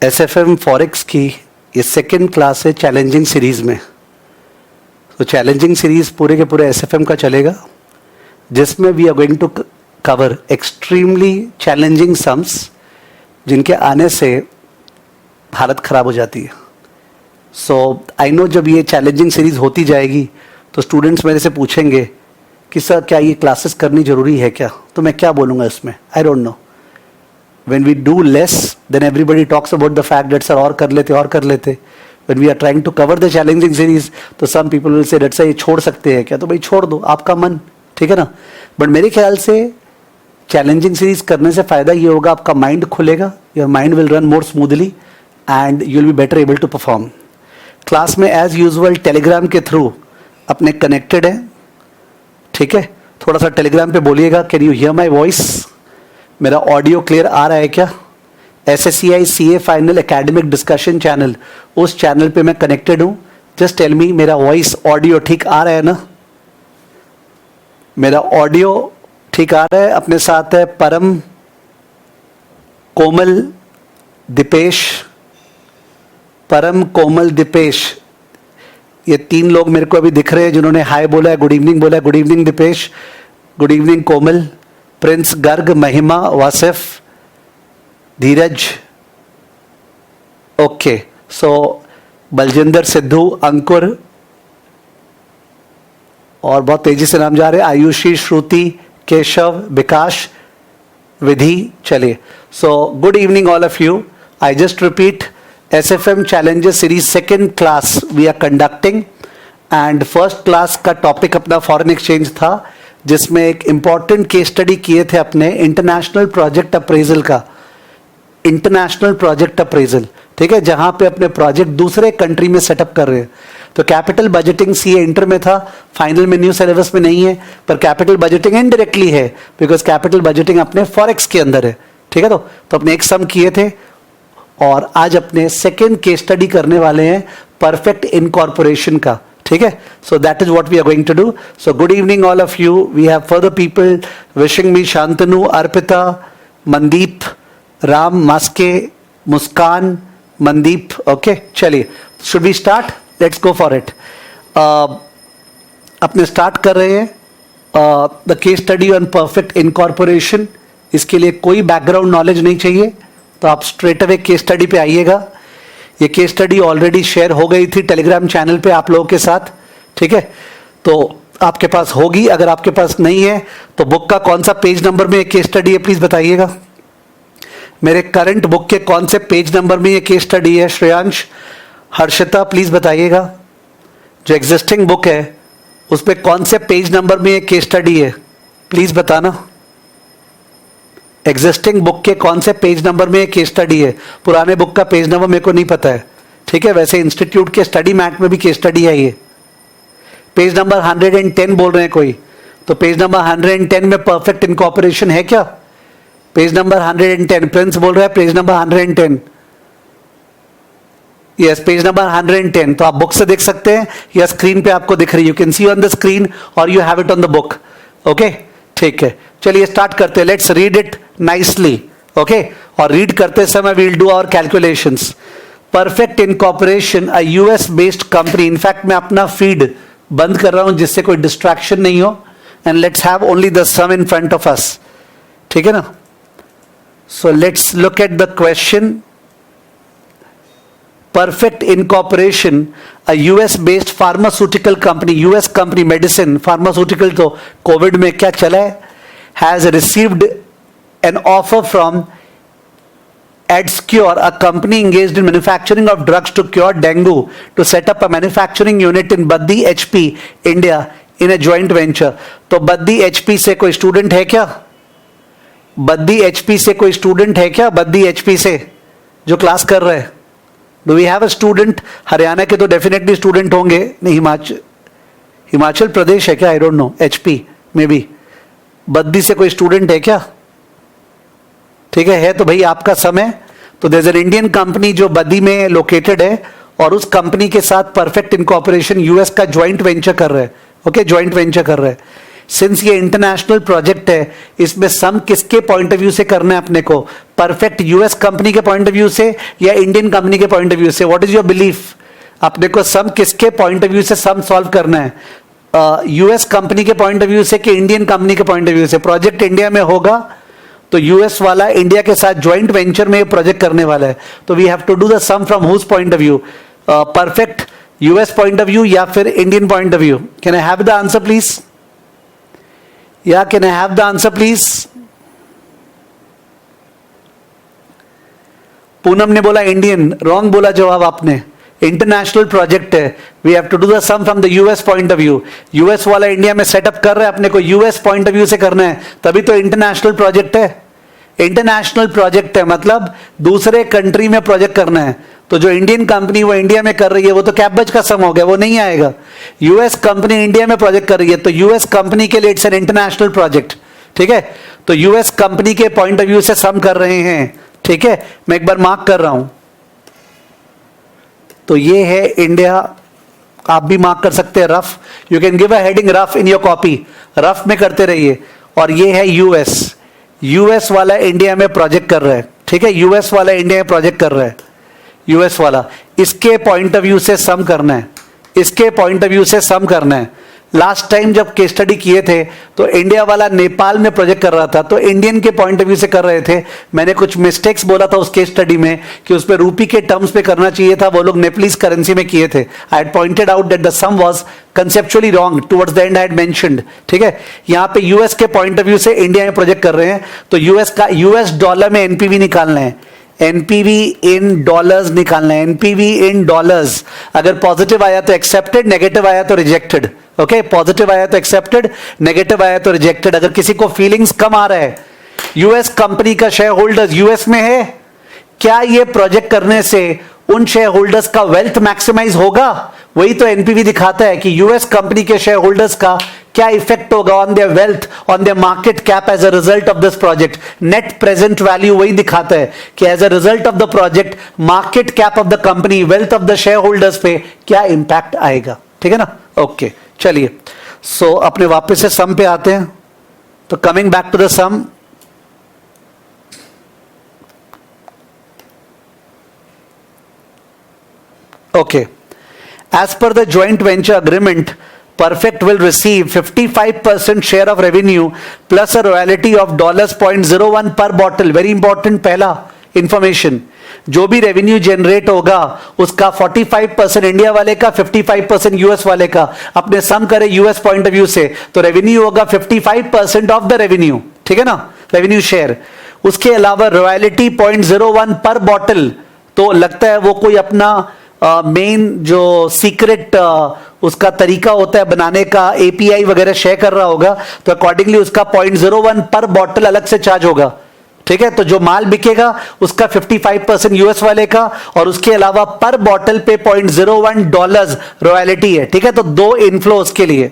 SFM forex की ये second class है चैलेंजिंग सीरीज में। तो चैलेंजिंग सीरीज पूरे के पूरे एसएफएम का चलेगा, जिसमें we are going to cover extremely challenging sums जिनके आने से हालत ख़राब हो जाती है। सो आई नो जब ये चैलेंजिंग सीरीज होती जाएगी तो स्टूडेंट्स मेरे से पूछेंगे कि सर क्या ये क्लासेस करनी ज़रूरी है क्या? तो मैं क्या बोलूँगा इसमें? I don't know. When we do less, then everybody talks about the fact that sir और कर लेते। When we are trying to cover the challenging series, तो some people will say that sir ये छोड़ सकते हैं क्या? तो भाई छोड़ दो, आपका मन, ठीक है ना। बट मेरे ख्याल से चैलेंजिंग सीरीज करने से फ़ायदा ये होगा, आपका माइंड खुलेगा, your mind will run more smoothly and you will be better able to perform. Class में एज यूजुअल टेलीग्राम के थ्रू अपने कनेक्टेड हैं, ठीक है। थोड़ा सा टेलीग्राम पे बोलिएगा, can you hear my voice? मेरा ऑडियो क्लियर आ रहा है क्या? SSCI CA final academic discussion channel, उस चैनल पे मैं कनेक्टेड हूँ। जस्ट टेल मी, मेरा वॉइस ऑडियो ठीक आ रहा है ना? मेरा ऑडियो ठीक आ रहा है। अपने साथ है परम, कोमल, दीपेश। परम, कोमल, दीपेश, ये तीन लोग मेरे को अभी दिख रहे हैं जिन्होंने हाय बोला है, गुड इवनिंग बोला है। Good evening Deepesh, good evening Komal, Prince, Garg, Mahima, Wasif, Dheeraj. Okay, so Baljinder, Sidhu, Ankur, और बहुत तेजी से नाम जा रहे हैं, आयुषी, श्रुति, केशव, विकास, विधि। चलिए, so good evening all of you. I just repeat, SFM Challenges Series second class we are conducting and first class का टॉपिक अपना फॉरेन एक्सचेंज था, जिसमें एक इंपॉर्टेंट केस स्टडी किए थे अपने इंटरनेशनल प्रोजेक्ट अप्रेजल का। इंटरनेशनल प्रोजेक्ट अप्रेजल, ठीक है, जहां पे अपने प्रोजेक्ट दूसरे कंट्री में सेटअप कर रहे हैं। तो कैपिटल बजटिंग CA इंटर में था, फाइनल में न्यू सिलेबस में नहीं है, पर कैपिटल बजटिंग इनडायरेक्टली है बिकॉज कैपिटल बजटिंग अपने फॉरेक्स के अंदर है, ठीक है। तो अपने एक सम किए थे और आज अपने सेकेंड केस स्टडी करने वाले हैं परफेक्ट इनकॉर्पोरेशन का, ठीक है। So that is what we are going to do. So good evening all of you. We have further people wishing me, Shantanu, Arpita, Mandeep, Ram, Maske, Muskan, Mandeep. Okay, चलिए, should we start? Let's go for it. अपने start कर रहे हैं the case study on perfect incorporation. इसके लिए कोई background knowledge नहीं चाहिए, तो आप स्ट्रेट अवे केस स्टडी पे आइएगा। ये केस स्टडी ऑलरेडी शेयर हो गई थी टेलीग्राम चैनल पे आप लोगों के साथ, ठीक है। तो आपके पास होगी, अगर आपके पास नहीं है तो बुक का कौन सा पेज नंबर में ये केस स्टडी है प्लीज बताइएगा। मेरे करंट बुक के कौन से पेज नंबर में ये केस स्टडी है? श्रेयांश, हर्षिता, प्लीज बताइएगा। जो एग्जिस्टिंग बुक है उस पर कौन से पेज नंबर में ये केस स्टडी है, प्लीज बताना। एग्जिस्टिंग बुक के कौन से पेज नंबर में केस स्टडी है? पुराने बुक का पेज नंबर मेरे को नहीं पता है, ठीक है। वैसे इंस्टीट्यूट के स्टडी मैट में भी केस स्टडी है ये। पेज नंबर 110 बोल रहे हैं कोई, तो पेज नंबर 110 में परफेक्ट इनकॉर्पोरेशन है क्या? पेज नंबर 110, प्रिंस बोल रहा है page number 110। Yes, page number 110। तो आप बुक से देख सकते हैं या स्क्रीन पे आपको दिख रही है, you can see on the screen और you have it on the book. Okay, ठीक है, चलिए स्टार्ट करते हैं। Let's read it nicely, okay. और रीड करते समय we will do our calculations. Perfect incorporation, a US based company. In fact मैं अपना फीड बंद कर रहा हूं जिससे कोई डिस्ट्रैक्शन नहीं हो, and let's have only the sum in front of us, ठीक है ना। So let's look at the question. Perfect incorporation, a US based pharmaceutical company, US company, medicine, pharmaceutical, तो कोविड में क्या चला है, has received an offer from AdScure, a company engaged in manufacturing of drugs to cure dengue, to set up a manufacturing unit in Baddi HP, India, in a joint venture. तो Baddi HP से कोई student है क्या? Baddi HP से कोई student है क्या? Baddi HP से जो क्लास कर रहे हैं? Do we have a student? Haryana के तो डेफिनेटली स्टूडेंट होंगे, नहीं हिमाचल प्रदेश है क्या? आई डोंट नो, HP में भी। बद्दी से कोई स्टूडेंट है क्या? ठीक है तो भाई आपका समय। तो there is an Indian company जो बद्दी में लोकेटेड है और उस कंपनी के साथ परफेक्ट इनकॉर्पोरेशन US का ज्वाइंट वेंचर कर रहे हैं, ओके, ज्वाइंट वेंचर कर रहे हैं। सिंस ये इंटरनेशनल प्रोजेक्ट है, इसमें सम किसके पॉइंट ऑफ व्यू से करना है अपने को? परफेक्ट यूएस कंपनी के पॉइंट ऑफ व्यू से या इंडियन कंपनी के पॉइंट ऑफ व्यू से? What is your belief? अपने को सम किसके पॉइंट ऑफ व्यू से सम सॉल्व करना है? यूएस कंपनी के पॉइंट ऑफ व्यू से कि इंडियन कंपनी के पॉइंट ऑफ व्यू से? प्रोजेक्ट इंडिया में होगा तो यूएस वाला इंडिया के साथ ज्वाइंट वेंचर में प्रोजेक्ट करने वाला है, तो we have to do the sum from whose point of view? Perfect US point of view या फिर Indian point of view? Can I have the answer please? या can I have the answer please? Poonam ने बोला Indian, wrong बोला जवाब आपने। International project है, we have to do the sum from the US point of view. US वाला India में setup कर रहा है, अपने को यूएस पॉइंट ऑफ व्यू से करना है, तभी तो इंटरनेशनल प्रोजेक्ट है। इंटरनेशनल प्रोजेक्ट है मतलब दूसरे कंट्री में प्रोजेक्ट करना है, तो जो इंडियन कंपनी वो इंडिया में कर रही है वो तो कैबज का सम हो गया, वो नहीं आएगा। यूएस कंपनी इंडिया में प्रोजेक्ट कर रही है तो यूएस कंपनी के लिए इट्स एन इंटरनेशनल प्रोजेक्ट, ठीक है? तो यूएस कंपनी के पॉइंट ऑफ व्यू से सम कर रहे हैं, ठीक है? मैं एक बार मार्क कर रहा हूं, तो ये है इंडिया, आप भी मार्क कर सकते हैं rough, you can give a heading rough in your copy, rough में करते रहिए। और ये है यूएस, यूएस वाला इंडिया में प्रोजेक्ट कर रहा है, ठीक है? यूएस वाला इंडिया में प्रोजेक्ट कर रहा है, यूएस वाला, इसके पॉइंट ऑफ व्यू से सम करना है, इसके पॉइंट ऑफ व्यू से सम करना है। लास्ट टाइम जब केस स्टडी किए थे तो इंडिया वाला नेपाल में प्रोजेक्ट कर रहा था, तो इंडियन के पॉइंट ऑफ व्यू से कर रहे थे। मैंने कुछ मिस्टेक्स बोला था उस केस स्टडी में कि उसमें रूपी के टर्म्स पे करना चाहिए था, वो लोग नेपलीज करेंसी में किए थे। I had pointed out that the sum was conceptually wrong towards the end, I had mentioned, ठीक है? यहां पे यूएस के पॉइंट ऑफ व्यू से इंडिया में प्रोजेक्ट कर रहे हैं, तो यूएस का यूएस डॉलर में एनपीवी निकालना है, एनपीवी इन डॉलर्स निकालना है, एनपीवी इन डॉलर्स। अगर पॉजिटिव आया तो एक्सेप्टेड, नेगेटिव आया तो रिजेक्टेड, ओके? पॉजिटिव आया तो एक्सेप्टेड, नेगेटिव आया तो रिजेक्टेड। अगर किसी को फीलिंग्स कम आ रहा है, यूएस कंपनी का शेयर होल्डर्स यूएस में है, क्या ये प्रोजेक्ट करने से उन शेयर होल्डर्स का वेल्थ मैक्सिमाइज होगा? वही तो एनपीवी दिखाता है कि यूएस कंपनी के शेयर होल्डर्स का क्या इफेक्ट होगा on their wealth, on their market cap as a result of this project. Net present value वही दिखाता है कि as a result of the project market cap of the company, wealth of the share holders पे क्या impact आएगा, ठीक है ना? ओके, चलिए, सो अपने वापस से सम पे आते हैं। तो coming back to the sum, okay, as per the joint venture agreement, Perfect will receive 55% share of revenue plus a royalty of $0.01 per bottle. Very important पहला information, जो भी रेवेन्यू जनरेट होगा उसका 45% इंडिया वाले का, 55% यूएस वाले का। अपने सम करे यूएस पॉइंट ऑफ व्यू से तो रेवेन्यू होगा 55% ऑफ द रेवेन्यू, ठीक है ना? Revenue share. उसके अलावा रॉयल्टी 0.01 पर बॉटल, तो लगता है वो कोई अपना मेन जो सीक्रेट उसका तरीका होता है बनाने का, एपीआई वगैरह शेयर कर रहा होगा, तो अकॉर्डिंगली उसका 0.01 पर बॉटल अलग से चार्ज होगा, ठीक है? तो जो माल बिकेगा उसका 55% यूएस वाले का, और उसके अलावा पर बॉटल पे $0.01 रॉयल्टी है, ठीक है? तो दो इनफ्लो उसके लिए।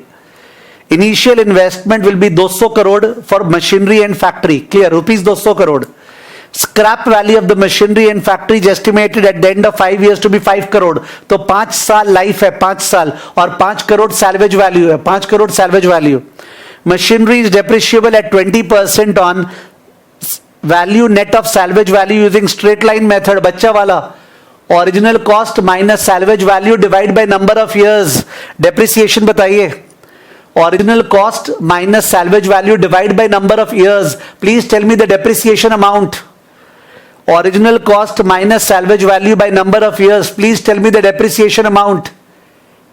Initial investment will be 200 crore for machinery and factory, clear? ₹200 crore. Scrap value of the machinery and factory is estimated at the end of 5 years to be 5 crore. तो 5 साल लाइफ है, 5 साल, और 5 करोड़ सैल्वेज वैल्यू है, 5 crore salvage value. Machinery is depreciable at 20% on value net of salvage value using straight line method, बच्चा वाला। Original cost minus salvage value divide by number of years. Depreciation बताइए, original cost minus salvage value divide by number of years. Please tell me the depreciation amount. Original cost minus salvage value by number of years. Please tell me the depreciation amount.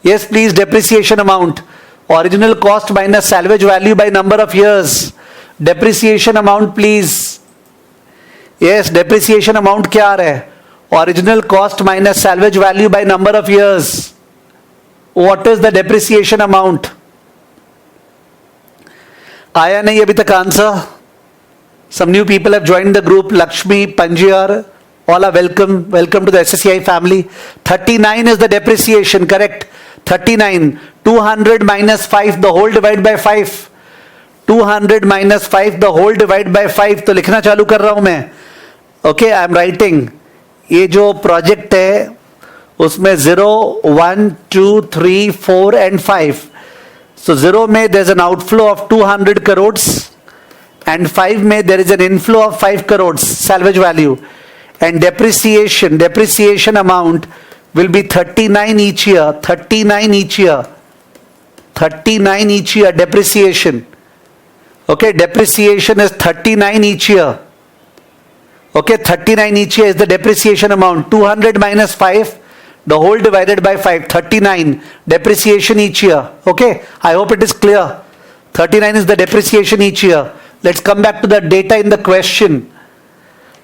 Yes, please, depreciation amount. Original cost minus salvage value by number of years. Depreciation amount, please. Yes, depreciation amount क्या आ रहा है? Original cost minus salvage value by number of years. What is the depreciation amount? आया नहीं अभी तक answer? Some new people have joined the group. Lakshmi, Panjiyar, all are welcome. Welcome to the SSCI family. 39 is the depreciation, correct? 39. 200 minus 5, the whole divided by 5. 200 minus 5, the whole divided by 5. तो लिखना चालू कर रहा हूं मैं. Okay, I am writing. ये जो project है उसमें 0, 1, 2, 3, 4 and 5. So 0 में there is an outflow of 200 crores and 5 में there is an inflow of 5 crores salvage value, and depreciation amount will be 39 each year. 39 each year depreciation. Okay, depreciation is 39 each year. Okay, 39 each year is the depreciation amount. 200 minus 5, the whole divided by 5, 39 depreciation each year. Okay, I hope it is clear. 39 is the depreciation each year. Let's come back to the data in the question.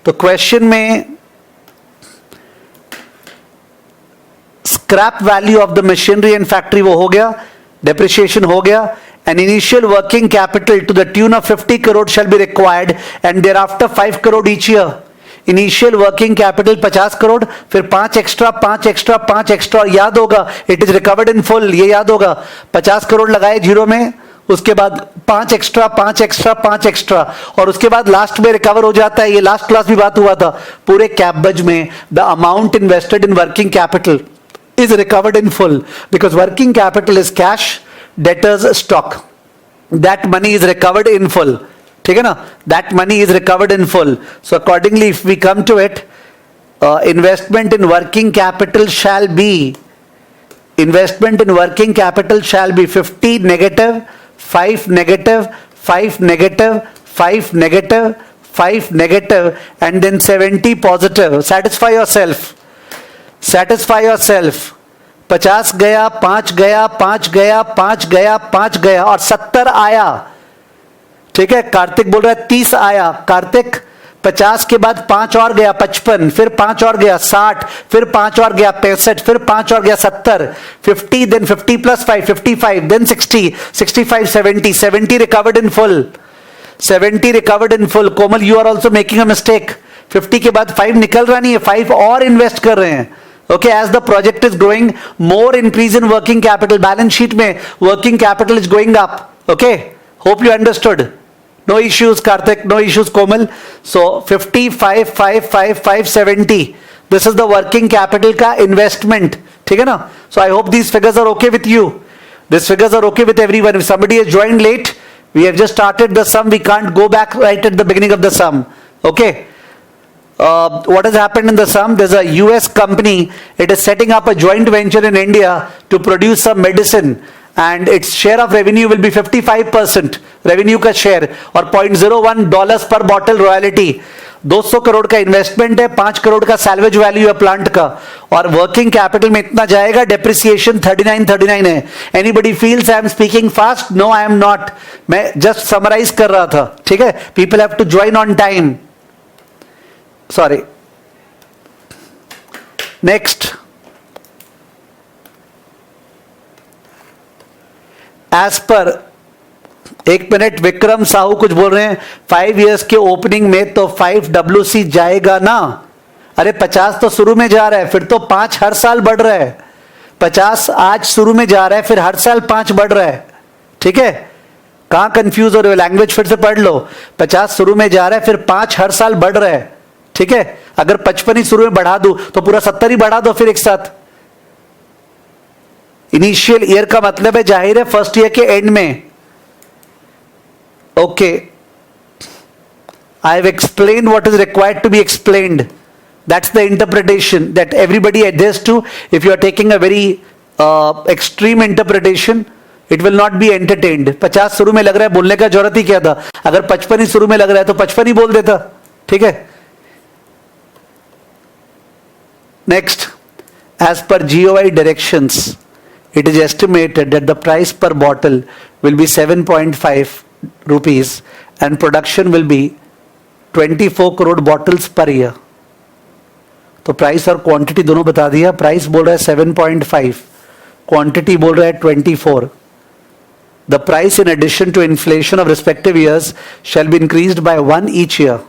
तो question में scrap value of the machinery and factory वो हो गया, depreciation हो गया, and initial working capital to the tune of 50 crore shall be required and thereafter 5 crore each year. Initial working capital 50 crore, फिर 5 extra, 5 extra, 5 extra, याद होगा it is recovered in full, ये याद होगा. 50 करोड़ लगाए जीरो में, उसके बाद 5 एक्स्ट्रा, 5 एक्स्ट्रा, 5 एक्स्ट्रा, और उसके बाद लास्ट में रिकवर हो जाता है. ये लास्ट क्लास भी बात हुआ था. पूरे कैपबज में the amount invested in working capital is recovered in full because working capital is cash, debtors stock. That money is recovered in full. ठीक है ना? That money is recovered in full. So accordingly, if we come to it, investment in working capital shall be 50 negative, 5 negative, 5 negative, 5 negative, 5 negative, and then 70 positive. Satisfy yourself. 50 गया, 5 गया, 5 गया, 5 गया, 5 गया, और 70 आया. ठीक है, कार्तिक बोल रहा है 30 आया. कार्तिक 50 के बाद 5 और गया 55, फिर 5 और गया 60, फिर 5 और गया 65, फिर 5 और गया 70, 50, then 50 plus 5, 55, then 60, 65, 70 recovered in full. 70 recovered in full. Komal, you are also making a mistake. 50 के बाद 5 निकल रहा नहीं है, 5 और इन्वेस्ट कर रहे हैं. Okay, as the project is growing, more increase in working capital. Balance sheet में working capital is going up. Okay, hope you understood. No issues, Karthik. No issues, Komal. So 50, 5, 5, 5, 5, 70. This is the working capital का investment. ठीक है ना? So I hope these figures are okay with you. These figures are okay with everyone. If somebody has joined late, we have just started the sum. We can't go back right at the beginning of the sum. Okay. What has happened in the sum? There's a US company. It is setting up a joint venture in India to produce some medicine, and its share of revenue will be 55%. Revenue का share और $0.01 per bottle royalty. 200 crore का investment है, 5 करोड़ का salvage value है plant का, और working capital में इतना जाएगा. डेप्रिसिएशन 39 है. Anybody feels I am speaking fast? No, I am not. मैं जस्ट समराइज कर रहा था. ठीक है, people have to join on time. Sorry. Next. As per, एक मिनट, विक्रम साहू कुछ बोल रहे हैं. 5 years के ओपनिंग में तो 5 WC जाएगा ना? अरे 50 तो शुरू में जा रहा है, फिर तो 5 हर साल बढ़ रहा है. 50 आज शुरू में जा रहा है, फिर हर साल 5 बढ़ रहा है. ठीक है, कहां कंफ्यूज हो रहे हो? लैंग्वेज फिर से पढ़ लो. 50 शुरू में जा रहा है, फिर 5 हर साल बढ़ रहा है. ठीक है, अगर 55 ही शुरू में बढ़ा दूं तो पूरा 70 ही बढ़ा दो फिर एक साथ. इनिशियल ईयर का मतलब है जाहिर है फर्स्ट ईयर के एंड में. Okay, I have explain what is required to be explained. That's the interpretation that everybody adjust to. If you are taking a very extreme interpretation, it will not be entertained. 50 शुरू में लग रहा है, बोलने का जरूरत ही क्या था? अगर 55 ही शुरू में लग रहा है तो 55 ही बोल देता. ठीक है. Next, as per GOI directions, it is estimated that the price per bottle will be 7.5 rupees and production will be 24 crore bottles per year. तो प्राइस और क्वांटिटी दोनों बता दिया. प्राइस बोल रहा है 7.5, क्वांटिटी बोल रहा है 24. The price in addition to inflation of respective years shall be increased by 1 each year.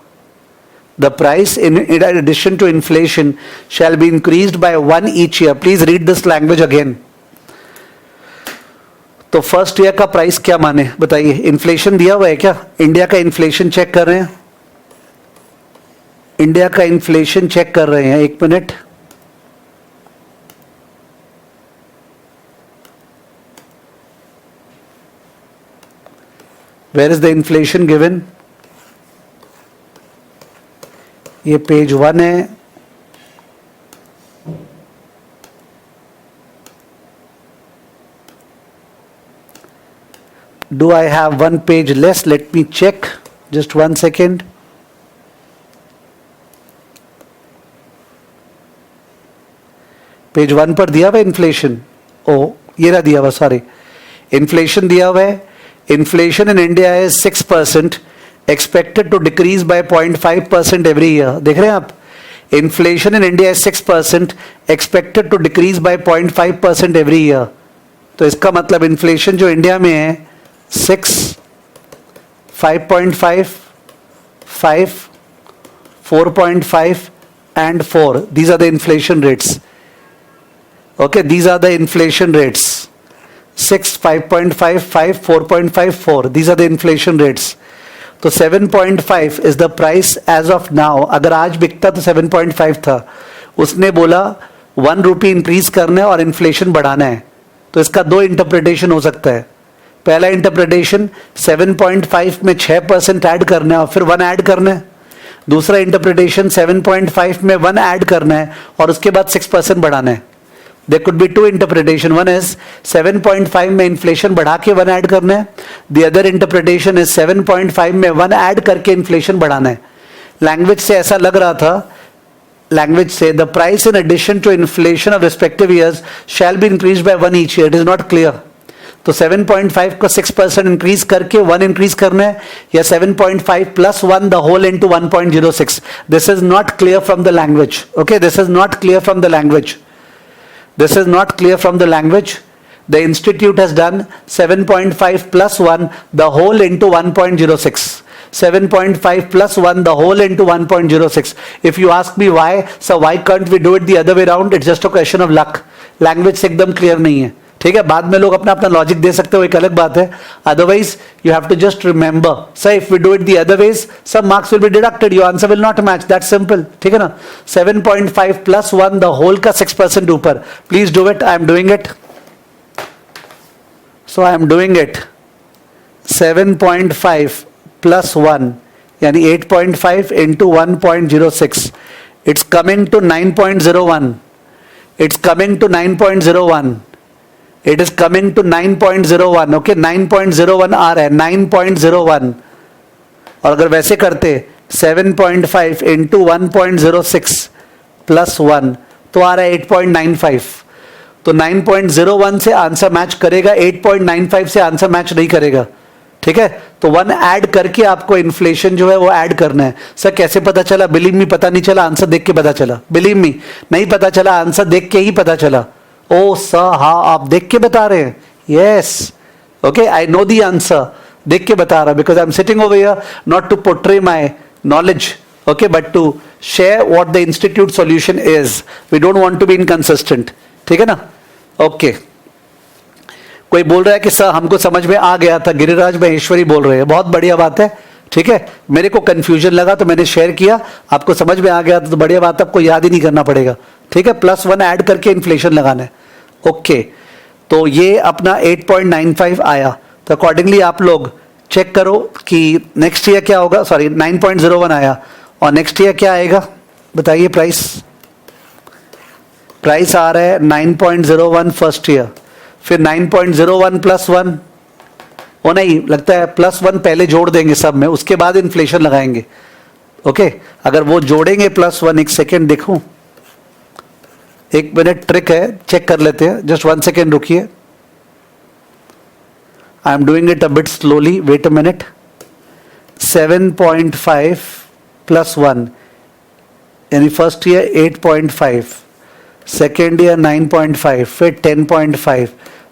The price in addition to inflation shall be increased by 1 each year. Please read this language again. तो first year का price क्या माने बताइए? Inflation दिया हुआ है क्या? India का इन्फ्लेशन चेक कर रहे हैं. इंडिया का इन्फ्लेशन चेक कर रहे हैं. एक minute. Where is the inflation given? ये पेज 1 है. Do I have one page less? Let me check. Just 1 second. Page 1 पर दिया हुआ इन्फ्लेशन. ओ ये रहा दिया हुआ, सॉरी. इन्फ्लेशन दिया हुआ है. Inflation in India is 6%, expected to decrease by 0.5% every year. देख रहे हैं आप? Inflation in India is 6%, expected to decrease by 0.5% every year. तो इसका मतलब इन्फ्लेशन जो इंडिया में है 6, 5.5, 5, 4.5 and 4. These are the inflation rates. Okay, these are the inflation rates. 6, 5.5, 5, 4.5, 4. These are the inflation rates. तो 7.5 is the price as of now. अगर आज बिकता तो 7.5 था. उसने बोला 1 रुपी इंक्रीज करना है और इन्फ्लेशन बढ़ाना है. तो इसका 2 इंटरप्रिटेशन हो सकता है. पहला इंटरप्रिटेशन 7.5 में 6% ऐड करना है और फिर 1 ऐड करना है. दूसरा इंटरप्रिटेशन 7.5 में 1 ऐड करना है और उसके बाद 6% बढ़ाना है. There could be 2 interpretation. One is 7.5 में इन्फ्लेशन बढ़ा के 1 ऐड करना है. The other interpretation is 7.5 में 1 ऐड करके इन्फ्लेशन बढ़ाना है. लैंग्वेज से ऐसा लग रहा था, लैंग्वेज से the price in addition to inflation of respective years shall be increased by 1 each year. It is not clear. तो 7.5 को 6% इंक्रीज करके 1 इंक्रीज करना है या 7.5 plus 1 the whole into 1.06. This is not clear from the language. Okay, this is not clear from the language. This is not clear from the language. The institute has done 7.5 plus 1 the whole into 1.06. 7.5 plus 1 the whole into 1.06. If you ask me why, so why can't we do it the other way around? It's just a question of luck. Language से एकदम clear नहीं है. ठीक है, बाद में लोग अपना अपना लॉजिक दे सकते हो, एक अलग बात है. Otherwise you have to just remember, sir if we do it the other ways some marks will be deducted, your answer will not match. That simple. ठीक है ना. 7.5 प्लस 1 द होल का 6% ऊपर. Please do it. I am doing it. So I am doing it. 7.5 plus 1 यानी 8.5 into 1.06. It's coming to 9.01. It's coming to 9.01. It is coming to 9.01. Okay, 9.01 आ रहा है. 9.01. और अगर वैसे करते 7.5 इंटू 1.06 प्लस 1 तो आ रहा है 8.95. तो 9.01 से आंसर मैच करेगा, 8.95 से आंसर मैच नहीं करेगा. ठीक है, तो 1 ऐड करके आपको इन्फ्लेशन जो है वो ऐड करना है. सर कैसे पता चला? बिलीव मी पता नहीं चला, आंसर देख के पता चला. बिलीव मी नहीं पता चला, आंसर देख के ही पता चला. ओ सर हाँ आप देख के बता रहे हैं. Yes, okay, I know the answer. देख के बता रहा, because I am sitting over here not to portray my knowledge, okay, but to share what the institute solution is. We don't want to be inconsistent. ठीक है ना. Okay, कोई बोल रहा है कि सर हमको समझ में आ गया था. गिरिराज महेश्वरी बोल रहे हैं, बहुत बढ़िया बात है. ठीक है, मेरे को कंफ्यूजन लगा तो मैंने शेयर किया. आपको समझ में आ गया तो बढ़िया बात, आपको याद ही नहीं करना पड़ेगा. ठीक है, प्लस 1 ऐड करके इन्फ्लेशन लगाना है. ओके, तो ये अपना 8.95 आया. तो अकॉर्डिंगली आप लोग चेक करो कि नेक्स्ट ईयर क्या होगा. सॉरी, 9.01 आया और नेक्स्ट ईयर क्या आएगा बताइए. प्राइस आ रहा है 9.01 फर्स्ट ईयर, फिर 9.01 प्लस 1. वो नहीं लगता है प्लस 1 पहले जोड़ देंगे सब में, उसके बाद इन्फ्लेशन लगाएंगे. ओके, अगर वो जोड़ेंगे प्लस 1, एक सेकेंड देखूं, 1 मिनट ट्रिक है, चेक कर लेते हैं. जस्ट 1 सेकेंड रुकिए. I am doing it a bit slowly, wait a minute. 7.5 plus 1 यानी फर्स्ट ईयर 8.5, सेकेंड ईयर 9.5, फिर 10.5,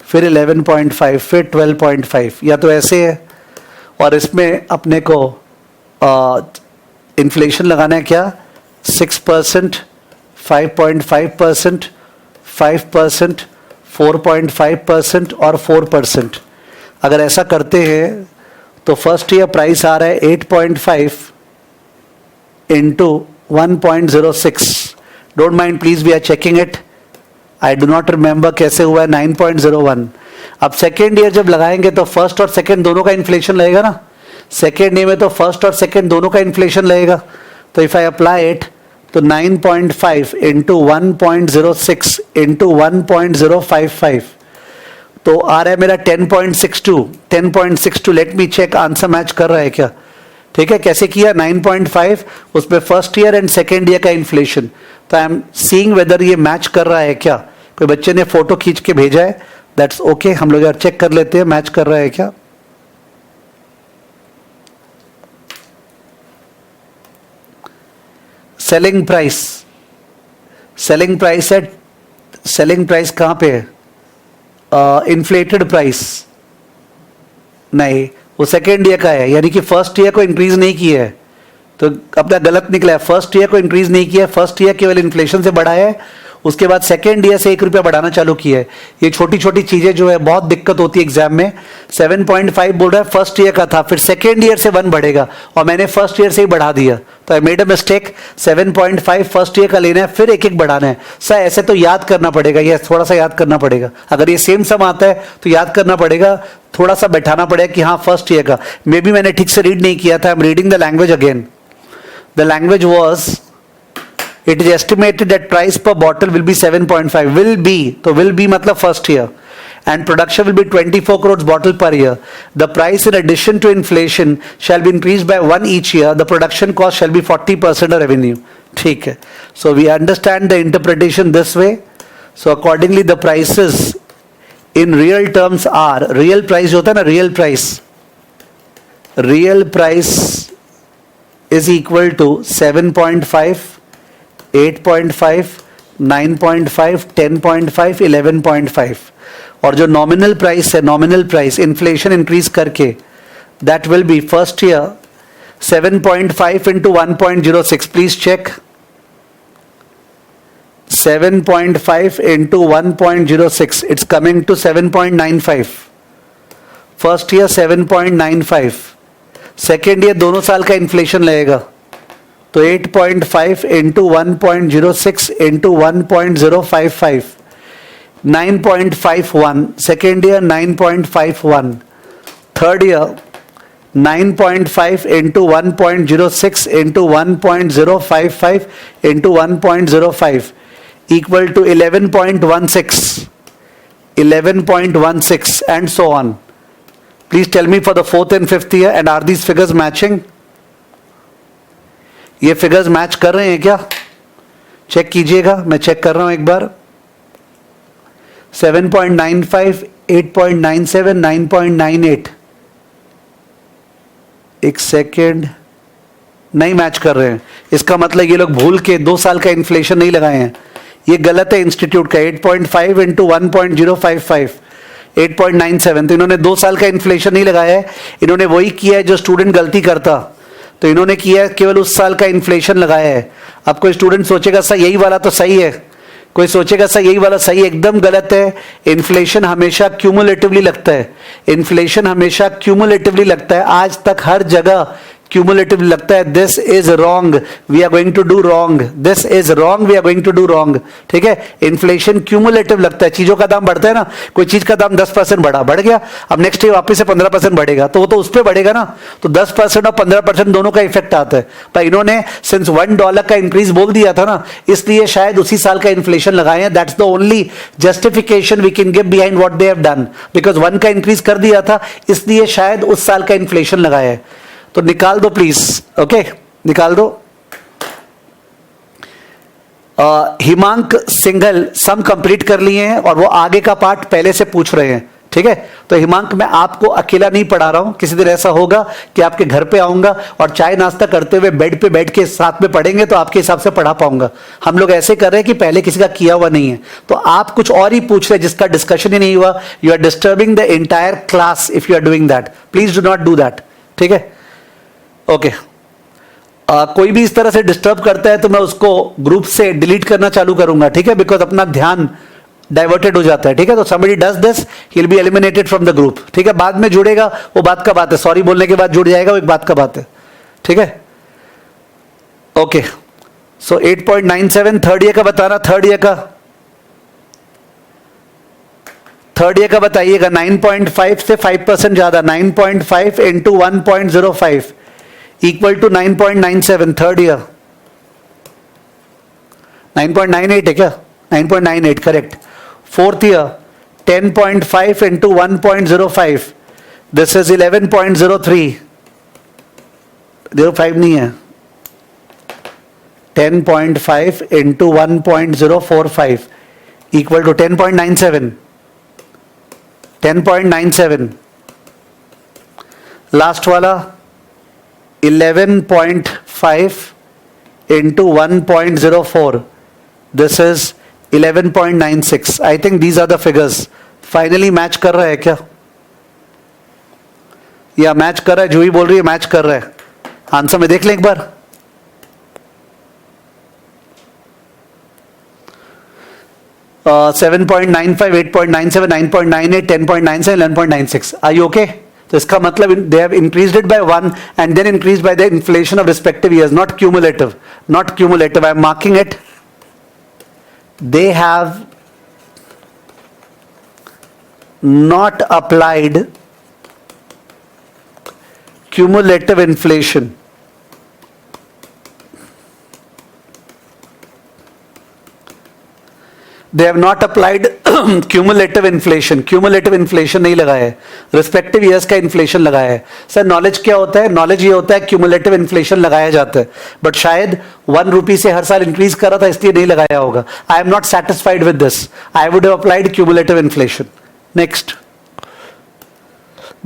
फिर 11.5, फिर 12.5. या तो ऐसे है, और इसमें अपने को इन्फ्लेशन लगाना है क्या? 6%, 5.5%, 5%, 4.5% और 4%. अगर ऐसा करते हैं तो फर्स्ट ईयर प्राइस आ रहा है 8.5 into 1.06. Don't mind please, we are checking it. I do not remember कैसे हुआ है. 9.01. अब सेकेंड ईयर जब लगाएंगे तो फर्स्ट और सेकेंड दोनों का इन्फ्लेशन लगेगा ना. सेकेंड ईयर में तो फर्स्ट और सेकेंड दोनों का इन्फ्लेशन लगेगा, तो इफ आई अप्लाई इट तो 9.5 इंटू 1.06 इंटू 1.055 तो आ रहा है मेरा 10.62. 10.62 let me check answer match कर रहा है क्या. ठीक है, कैसे किया 9.5 उसमें first year and second year का इन्फ्लेशन, तो आई एम सीइंग वेदर ये मैच कर रहा है क्या. कोई बच्चे ने फोटो खींच के भेजा है, दैट्स ओके, हम लोग यार चेक कर लेते हैं मैच कर रहा है क्या. सेलिंग प्राइस, सेलिंग प्राइस है, सेलिंग प्राइस कहां पे है, इन्फ्लेटेड प्राइस नहीं, वो सेकेंड ईयर का है, यानी कि फर्स्ट ईयर को इंक्रीज नहीं किया है, तो अपना गलत निकला है. फर्स्ट ईयर को इंक्रीज नहीं किया है, फर्स्ट ईयर केवल इन्फ्लेशन से बढ़ा है, उसके बाद सेकेंड ईयर से 1 रुपया बढ़ाना चालू किया है. ये छोटी छोटी चीजें जो है बहुत दिक्कत होती है एग्जाम में. 7.5 बोल रहा है फर्स्ट ईयर का था, फिर सेकेंड ईयर से 1 बढ़ेगा और मैंने फर्स्ट ईयर से ही बढ़ा दिया, तो I made a mistake. 7.5 first year का लेना है, फिर एक एक बढ़ाना है. सर ऐसे तो याद करना पड़ेगा, ये थोड़ा सा याद करना पड़ेगा, अगर ये सेम सम आता है तो याद करना पड़ेगा, थोड़ा सा बैठाना पड़ेगा कि हाँ फर्स्ट ईयर का. मे बी मैंने ठीक से रीड नहीं किया था. I am reading the language again. The language was, it is estimated that price per bottle will be 7.5. will be, तो will be मतलब first year, and production will be 24 crores bottle per year. The price in addition to inflation shall be increased by 1 each year. The production cost shall be 40% of revenue. ठीक है, so we understand the interpretation this way. So accordingly the prices in real terms are, real price जो होता है ना, real price is equal to 7.5, 8.5, 9.5, 10.5, 11.5. और जो nominal price है, nominal price inflation increase करके, that will be first year 7.5 into 1.06. Please check, 7.5 into 1.06, it's coming to 7.95. First year 7.95, second year दोनों साल का इन्फ्लेशन लगेगा, तो 8.5 into 1.06 into 1.055, 9.51. Second year 9.51. Third year 9.5 into 1.06 into 1.055 into 1.05 equal to 11.16, 11.16 and so on. Please tell me for the fourth and fifth year, and are these figures matching? ये figures match कर रहे हैं क्या, check कीजिएगा, मैं check कर रहा हूं एक बार. 7.95, 8.97, 9.98, एक सेकेंड, नहीं मैच कर रहे हैं. इसका मतलब ये लोग भूल के 2 साल का इन्फ्लेशन नहीं लगाए हैं, ये गलत है इंस्टीट्यूट का. 8.5 इंटू 1.055, 8.97, तो इन्होंने 2 साल का इन्फ्लेशन नहीं लगाया है, इन्होंने वही किया है जो स्टूडेंट गलती करता. तो इन्होंने किया केवल उस साल का इन्फ्लेशन लगाया है. अब कोई स्टूडेंट सोचेगा सर यही वाला तो सही है, कोई सोचेगा सर यही वाला सही है, एकदम गलत है. इन्फ्लेशन हमेशा क्यूमुलेटिवली लगता है, इन्फ्लेशन हमेशा क्यूमुलेटिवली लगता है, आज तक हर जगह क्यूमुलेटिवली लगता है. This is wrong, we are going to do wrong, this is wrong, we are going to do wrong. ठीक है, इन्फ्लेशन क्यूमुलेटिव लगता है. चीजों का दाम बढ़ता है ना, कोई चीज का दाम 10% बढ़ गया, अब नेक्स्ट ईयर वापस से 15% बढ़ेगा, तो वो तो उस पर बढ़ेगा ना, तो 10% और 15% दोनों का इफेक्ट आता है. पर इन्होंने सिंस $1 का इंक्रीज बोल दिया था ना, इसलिए शायद उसी साल का इन्फ्लेशन लगाए हैं. That's the only justification we can give behind what they have done, because 1 का इंक्रीज कर दिया था, इसलिए शायद उस साल का इन्फ्लेशन लगाया है. तो निकाल दो प्लीज, ओके निकाल दो. हिमांक सिंघल सम कंप्लीट कर लिए हैं और वो आगे का पार्ट पहले से पूछ रहे हैं. ठीक है, तो हिमांक मैं आपको अकेला नहीं पढ़ा रहा हूं, किसी दिन ऐसा होगा कि आपके घर पे आऊंगा और चाय नाश्ता करते हुए बेड पे बैठ के साथ में पढ़ेंगे, तो आपके हिसाब से पढ़ा पाऊंगा. हम लोग ऐसे कर रहे हैं कि पहले किसी का किया हुआ नहीं है, तो आप कुछ और ही पूछ रहे हैं जिसका डिस्कशन ही नहीं हुआ. You are disturbing the entire class if you are doing that. Please do not do that. ठीक है, ओके. कोई भी इस तरह से डिस्टर्ब करता है तो मैं उसको ग्रुप से डिलीट करना चालू करूंगा. ठीक है, बिकॉज अपना ध्यान डाइवर्टेड हो जाता है. ठीक है, तो somebody does this, he'll be eliminated from the group. ठीक है, बाद में जुड़ेगा वो बात का बात है, सॉरी बोलने के बाद जुड़ जाएगा वो एक बात का बात है. ठीक है, ओके. सो 8.97 थर्ड ईयर का बताना, थर्ड ईयर का थर्ड ईयर का बताइएगा 9.5 से 5% ज्यादा, 9.5 into 1.05 equal to 9.97, third year 9.98 है क्या, 9.98 correct. Fourth year 10.5 into 1.05, this is 11.03, 05 नहीं है, 10.5 इंटू 1.045 इक्वल टू 10.97, 10.97। लास्ट वाला 11.5 into 1.04, this is 11.96। I think these are the figures. Finally match कर रहा है क्या, या मैच कर रहा है, जूही बोल रही है मैच कर रहा है। आंसर में देख लें एक बार। Uh, 7.95, 8.97, 9.98, 10.97, 11.96. Are you okay? तो इसका मतलब they have increased it by 1 and then increased by the inflation of respective years, not cumulative. Not cumulative. I am marking it. They have not applied cumulative inflation. They have not applied cumulative inflation. Cumulative inflation नहीं लगाया है, respective years का inflation लगाया है। Sir knowledge क्या होता है, knowledge ये होता है cumulative inflation लगाया जाता है, बट शायद 1 रुपी से हर साल इंक्रीज कर रहा था इसलिए नहीं लगाया होगा। I am not satisfied with this. I would have applied cumulative inflation. Next.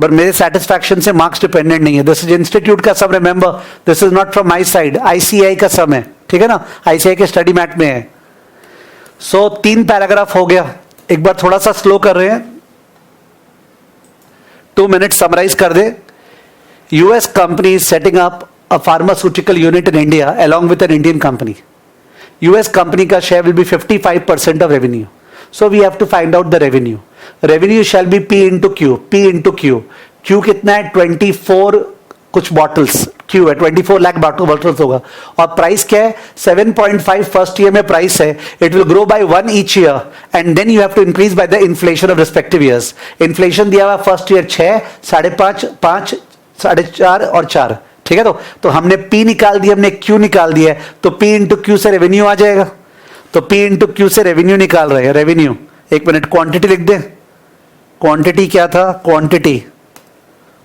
But मेरे सेटिस्फैक्शन से मार्क्स डिपेंडेंट नहीं है। दिस इज इंस्टीट्यूट का sum, remember this is not from my side, ICAI का सम है, ठीक है ना, ICAI के स्टडी मैट में है। सो 3 पैराग्राफ हो गया, एक बार थोड़ा सा स्लो कर रहे हैं, 2 मिनट समराइज कर दे। US company is setting up a pharmaceutical unit in India along with an Indian company. US company का share will be 55% of revenue. So we have to find out the revenue. Revenue shall be P into Q, P into Q. Q कितना है, 24 कुछ bottles, Q है 24 lakh bottles होगा, और price क्या है 7.5 first year में प्राइस है। It will grow by 1 each year and then you have to increase by the inflation of respective years. Inflation दिया हुआ फर्स्ट ईयर 6, 5.5, 5, 4.5 और 4, ठीक है। तो हमने P निकाल दिया, हमने Q निकाल दिया है, तो P इंटू क्यू से रेवेन्यू आ जाएगा। तो P इंटू क्यू से रेवेन्यू निकाल रहे हैं, रेवेन्यू। एक मिनट, क्वांटिटी लिख दे। क्वांटिटी क्या था, क्वांटिटी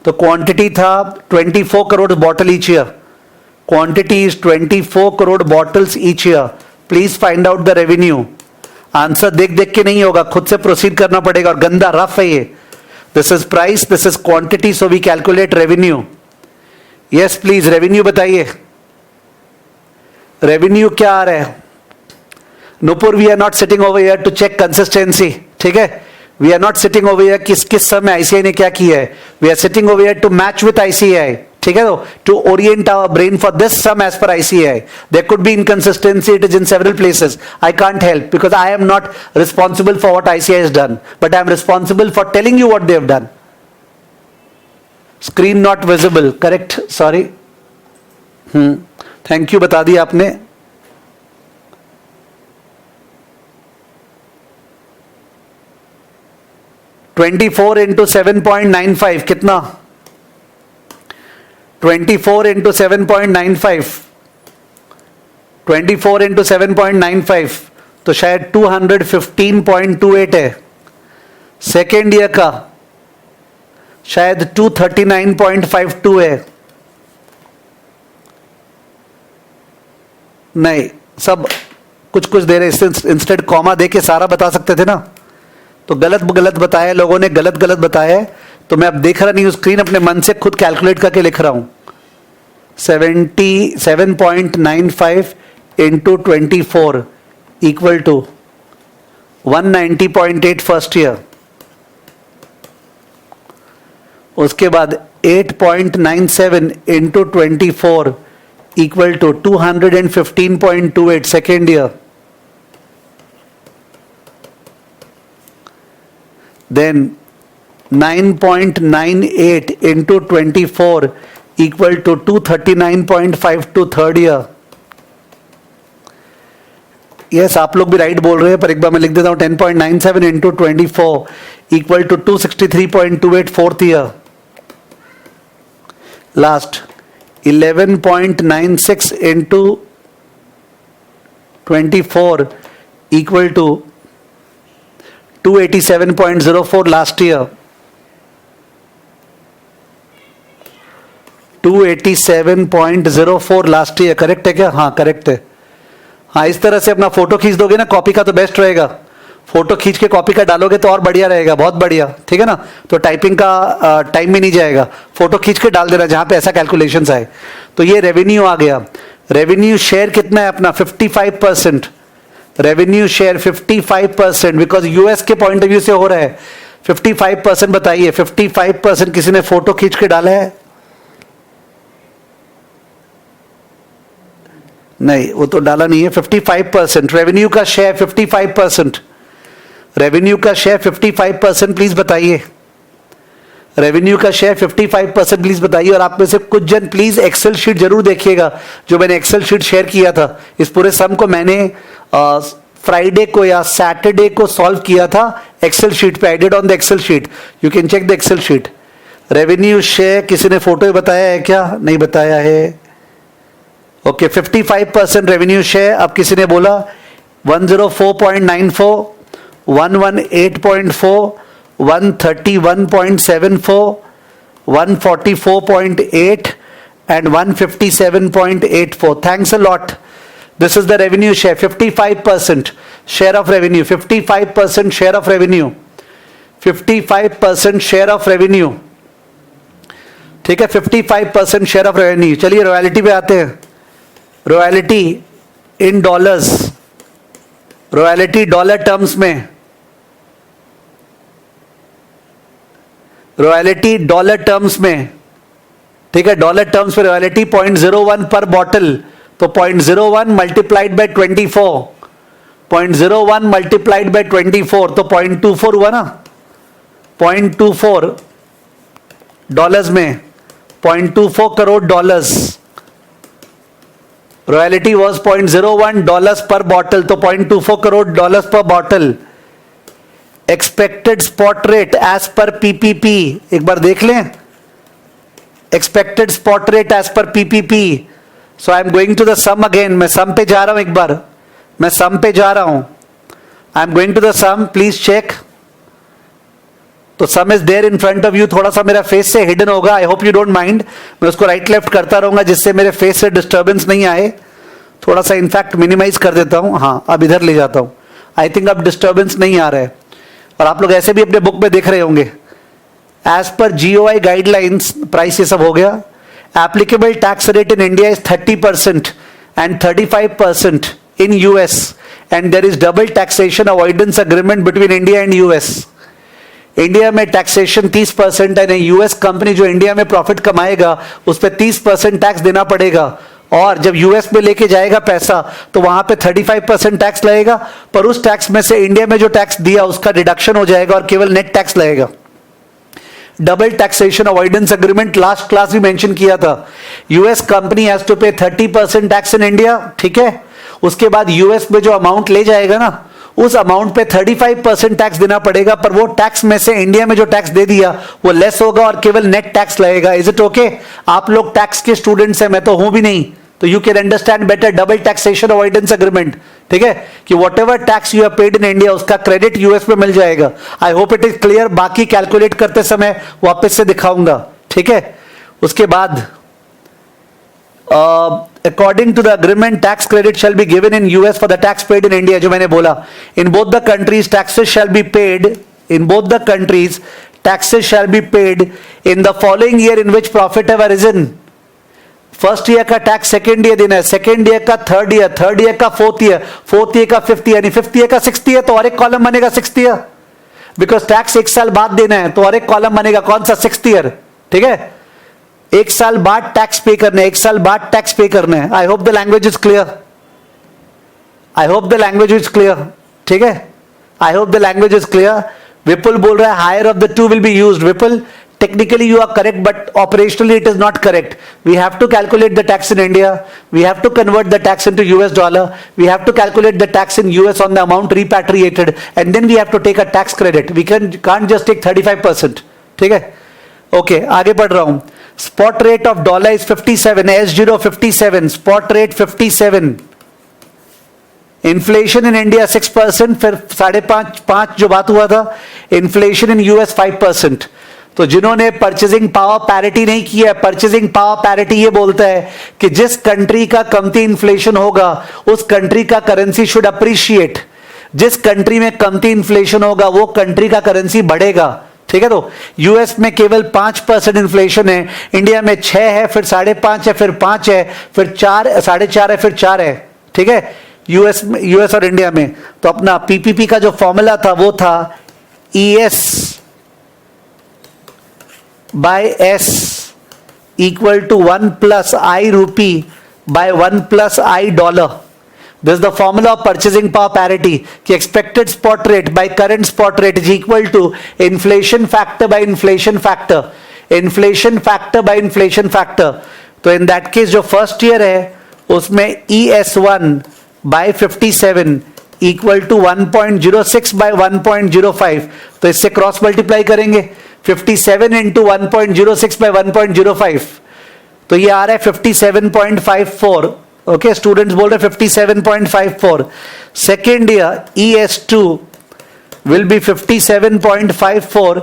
तो क्वांटिटी था 24 crore bottle each year. Quantity is 24 crore bottles each year. Please find out the revenue. Answer देख देख के नहीं होगा, खुद से प्रोसीड करना पड़ेगा, और गंदा रफ है ये। This is price, this is quantity, so we calculate revenue. Yes please, revenue बताइए, रेवेन्यू क्या आ रहा है। Nupur, we are not sitting over here to check consistency, ठीक है। We are not sitting over here किस समय ICAI ने क्या किया है। We are sitting over here to match with ICAI, ठीक है। To orient our brain for this sum as per ICAI। There could be inconsistency, it is in several places. I can't help because I am not responsible for what ICAI has done, but I am responsible for telling you what they have done. Screen not visible, correct, sorry. Thank you, बता दिया आपने। $24 into 7.95 कितना, 24 into 7.95, 24 into 7.95 तो शायद 215.28 है। Second year का शायद 239.52 है। नहीं, सब कुछ कुछ दे रहे, इंस्टेड कॉमा दे के सारा बता सकते थे ना, तो गलत बताया लोगों ने, गलत बताया है। तो मैं अब देख रहा नहीं हूं स्क्रीन, अपने मन से खुद कैलकुलेट करके लिख रहा हूं। 77.95 into 24 equal to 190.8 first year. उसके बाद 8.97 into 24 equal to 215.28 second year. Then 9.98 into 24 equal to 239.52 third year. Yes आप लोग भी राइट बोल रहे हैं, पर एक बार मैं लिख देता हूं 10.97 into 24 equal to 263.28 fourth year. Last 11.96 into 24 equal to 287.04 last year. 287.04 last year. Correct है क्या? हाँ करेक्ट है. हाँ इस तरह से अपना फोटो खींच दोगे ना कॉपी का तो बेस्ट रहेगा. फोटो खींच के कॉपी का डालोगे तो और बढ़िया रहेगा, बहुत बढ़िया. ठीक है ना? तो टाइपिंग का टाइम भी नहीं जाएगा. फोटो खींच के डाल देना जहां पे ऐसा कैलकुलेशंस आए. तो ये रेवेन्यू आ गया. रेवेन्यू शेयर कितना है अपना? 55%. रेवेन्यू शेयर 55%, बिकॉज यूएस के पॉइंट ऑफ व्यू से हो रहा है. 55% बताइए. 55% किसी ने फोटो खींच के डाला है? नहीं, वो तो डाला नहीं है. 55% रेवेन्यू का शेयर 55%. रेवेन्यू का शेयर 55% प्लीज बताइए. रेवेन्यू का शेयर 55% प्लीज बताइए. और आप में से कुछ जन प्लीज एक्सेल शीट जरूर देखिएगा जो मैंने एक्सेल शीट शेयर किया था. इस पूरे सम को मैंने फ्राइडे को या सैटरडे को सॉल्व किया था एक्सेल शीट पे. I did on the excel sheet. You can check the excel sheet. Revenue share किसी ने फोटो बताया है क्या? नहीं बताया है. Okay 55% revenue share. अब किसी ने बोला 104.94, 118.4, 131.74, 144.8 and 157.84. Thanks a lot. This is the revenue share. 55% share of revenue. 55% share of revenue. 55% share of revenue. ठीक है, 55% शेयर ऑफ रेवेन्यू. चलिए रॉयल्टी पे आते हैं. Royalty in dollars. Royalty dollar terms में. रॉयल्टी डॉलर टर्म्स में. ठीक है, डॉलर टर्म्स में रॉयल्टी 0.01 पर बॉटल. तो 0.01 मल्टीप्लाइड बाय 24. 0.01 मल्टीप्लाइड बाय 24 तो 0.24 हुआ ना. 0.24 डॉलर्स में. 0.24 करोड़ डॉलर्स. रॉयल्टी वॉज $0.01 पर बॉटल. तो 0.24 करोड़ डॉलर्स पर bottle. Expected spot rate as per PPP. एक बार देख लें. Expected spot rate as per PPP. So I am going to the sum again. मैं सम पे जा रहा हूं. एक बार मैं सम पे जा रहा हूं. I am going to the sum. Please check. तो sum is there in front of you. थोड़ा सा मेरा फेस से हिडन होगा. I hope you don't mind. मैं उसको राइट लेफ्ट करता रहूंगा जिससे मेरे फेस से डिस्टर्बेंस नहीं आए. थोड़ा सा इनफैक्ट मिनिमाइज कर देता हूं. हाँ अब इधर ले जाता हूं. आई थिंक अब डिस्टर्बेंस नहीं आ रहा है. और आप लोग ऐसे भी अपने बुक में देख रहे होंगे. As per GOI guidelines price ये सब हो गया. Applicable tax rate in India is 30% and 35% in US. And there is double taxation avoidance agreement between India and US. India में टैक्सेशन 30% है. यूएस कंपनी जो इंडिया में प्रॉफिट कमाएगा उस पर 30% टैक्स देना पड़ेगा. और जब यूएस में लेके जाएगा पैसा तो वहां पे 35% टैक्स लगेगा. पर उस टैक्स में से इंडिया में जो टैक्स दिया उसका डिडक्शन हो जाएगा और केवल नेट टैक्स लगेगा. Double taxation avoidance agreement last class भी मेंशन किया था. यूएस कंपनी हैज टू पे 30% टैक्स इन इंडिया. ठीक है, उसके बाद यूएस में जो अमाउंट ले जाएगा ना उस अमाउंट पे 35% टैक्स देना पड़ेगा. पर वो टैक्स में से इंडिया में जो टैक्स दे दिया वो लेस होगा और केवल नेट टैक्स लगेगा. Is it okay? आप लोग टैक्स के स्टूडेंट्स हैं, मैं तो हूं भी नहीं. तो you can understand better double taxation avoidance agreement. ठीक है, कि what ever tax you have paid in India उसका क्रेडिट यूएस में मिल जाएगा. I hope it is clear. बाकी कैलकुलेट करते समय वापस से दिखाऊंगा. ठीक है, उसके बाद according to the agreement tax credit shall be given in US for the tax paid in India. जो मैंने बोला, in both the countries taxes shall be paid. In both the countries taxes shall be paid in the following year in which profit have arisen. First year का tax second year देना है, second year का third year, third year का fourth year, fourth year का fifth year, fifth year का sixth year. तो और एक कॉलम बनेगा सिक्स्थ ईयर. बिकॉज टैक्स एक साल बाद देना है तो और एक कॉलम बनेगा. कौन सा? Sixth year. ठीक है, एक साल बाद टैक्स पे करना है. एक साल बाद टैक्स पे करना है. I hope the language is clear. I hope the language is clear. ठीक है, I hope the language is clear. Vipul बोल रहा है higher of the two will be used. Vipul technically you are correct, but operationally it is not correct. We have to calculate the tax in India. We have to convert the tax into US dollar. We have to calculate the tax in US on the amount repatriated, and then we have to take a tax credit. We can't just take 35%. ठीक है? Okay, आगे बढ़ रहा हूँ. Spot rate of dollar is 57, S0 57, spot rate 57. Inflation in India 6%, फिर 5.5 जो बात हुआ था, इन्फ्लेशन इन यूएस 5%. तो जिन्होंने परचेजिंग पावर पैरिटी नहीं किया, परचेजिंग पावर पैरिटी ये बोलता है कि जिस कंट्री का कमती इन्फ्लेशन होगा उस कंट्री का करेंसी शुड अप्रिशिएट. जिस कंट्री में कमती इन्फ्लेशन होगा वो कंट्री का करेंसी बढ़ेगा. ठीक है? तो यूएस में केवल 5% इन्फ्लेशन है, इंडिया में 6 है, फिर 5.5 है, फिर 5 है, फिर 4, 4.5 है, फिर 4 है. ठीक है? यूएस और इंडिया में. तो अपना पीपीपी का जो फॉर्मूला था वो था ES by S equal to 1 plus I rupee by 1 plus I dollar. This the formula of purchasing power parity कि expected spot rate by current spot rate is equal to inflation factor by inflation factor, inflation factor by inflation factor. तो in that case जो first year है उसमें ES1 bye 57 equal to 1.06 bye 1.05. तो इससे cross multiply करेंगे 57 into 1.06 bye 1.05, तो ये आ रहा है 57.54. ओके, स्टूडेंट्स बोल रहे 57.54. Second year ES2 will be 57.54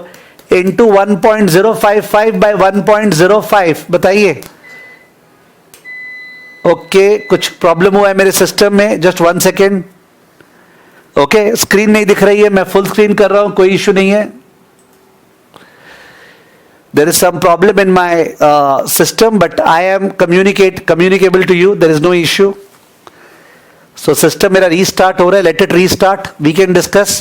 into 1.055 by 1.05. बताइए. ओके, कुछ प्रॉब्लम हुआ है मेरे सिस्टम में, जस्ट 1 सेकेंड. ओके, स्क्रीन नहीं दिख रही है, मैं फुल स्क्रीन कर रहा हूं, कोई इश्यू नहीं है. There is some problem in my system, but I am communicable to you. There is no issue. So system मेरा restart हो रहा है. Let it restart. We can discuss.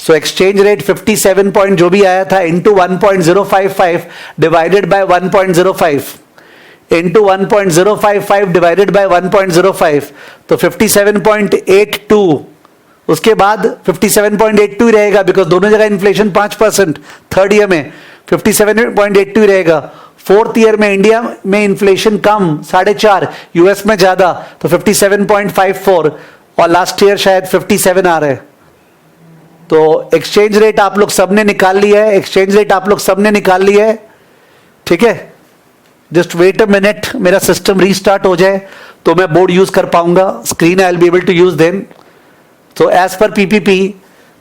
So exchange rate 57 point जो भी आया था into 1.055 divided by 1.05 into 1.055 divided by 1.05, तो 57.82. उसके बाद 57.82 ही रहेगा बिकॉज दोनों जगह इन्फ्लेशन 5%. थर्ड ईयर में 57.82 रहेगा. फोर्थ ईयर में इंडिया में इन्फ्लेशन कम 4.5, यूएस में ज्यादा, तो 57.54, और लास्ट ईयर शायद 57 आ रहे. तो एक्सचेंज रेट आप लोग सबने निकाल लिया है, एक्सचेंज रेट आप लोग सबने निकाल लिया है. ठीक है, जस्ट वेट अ मिनट, मेरा सिस्टम रीस्टार्ट हो जाए तो मैं बोर्ड यूज कर पाऊंगा. Screen I will be able to use then. तो एज पर पीपीपी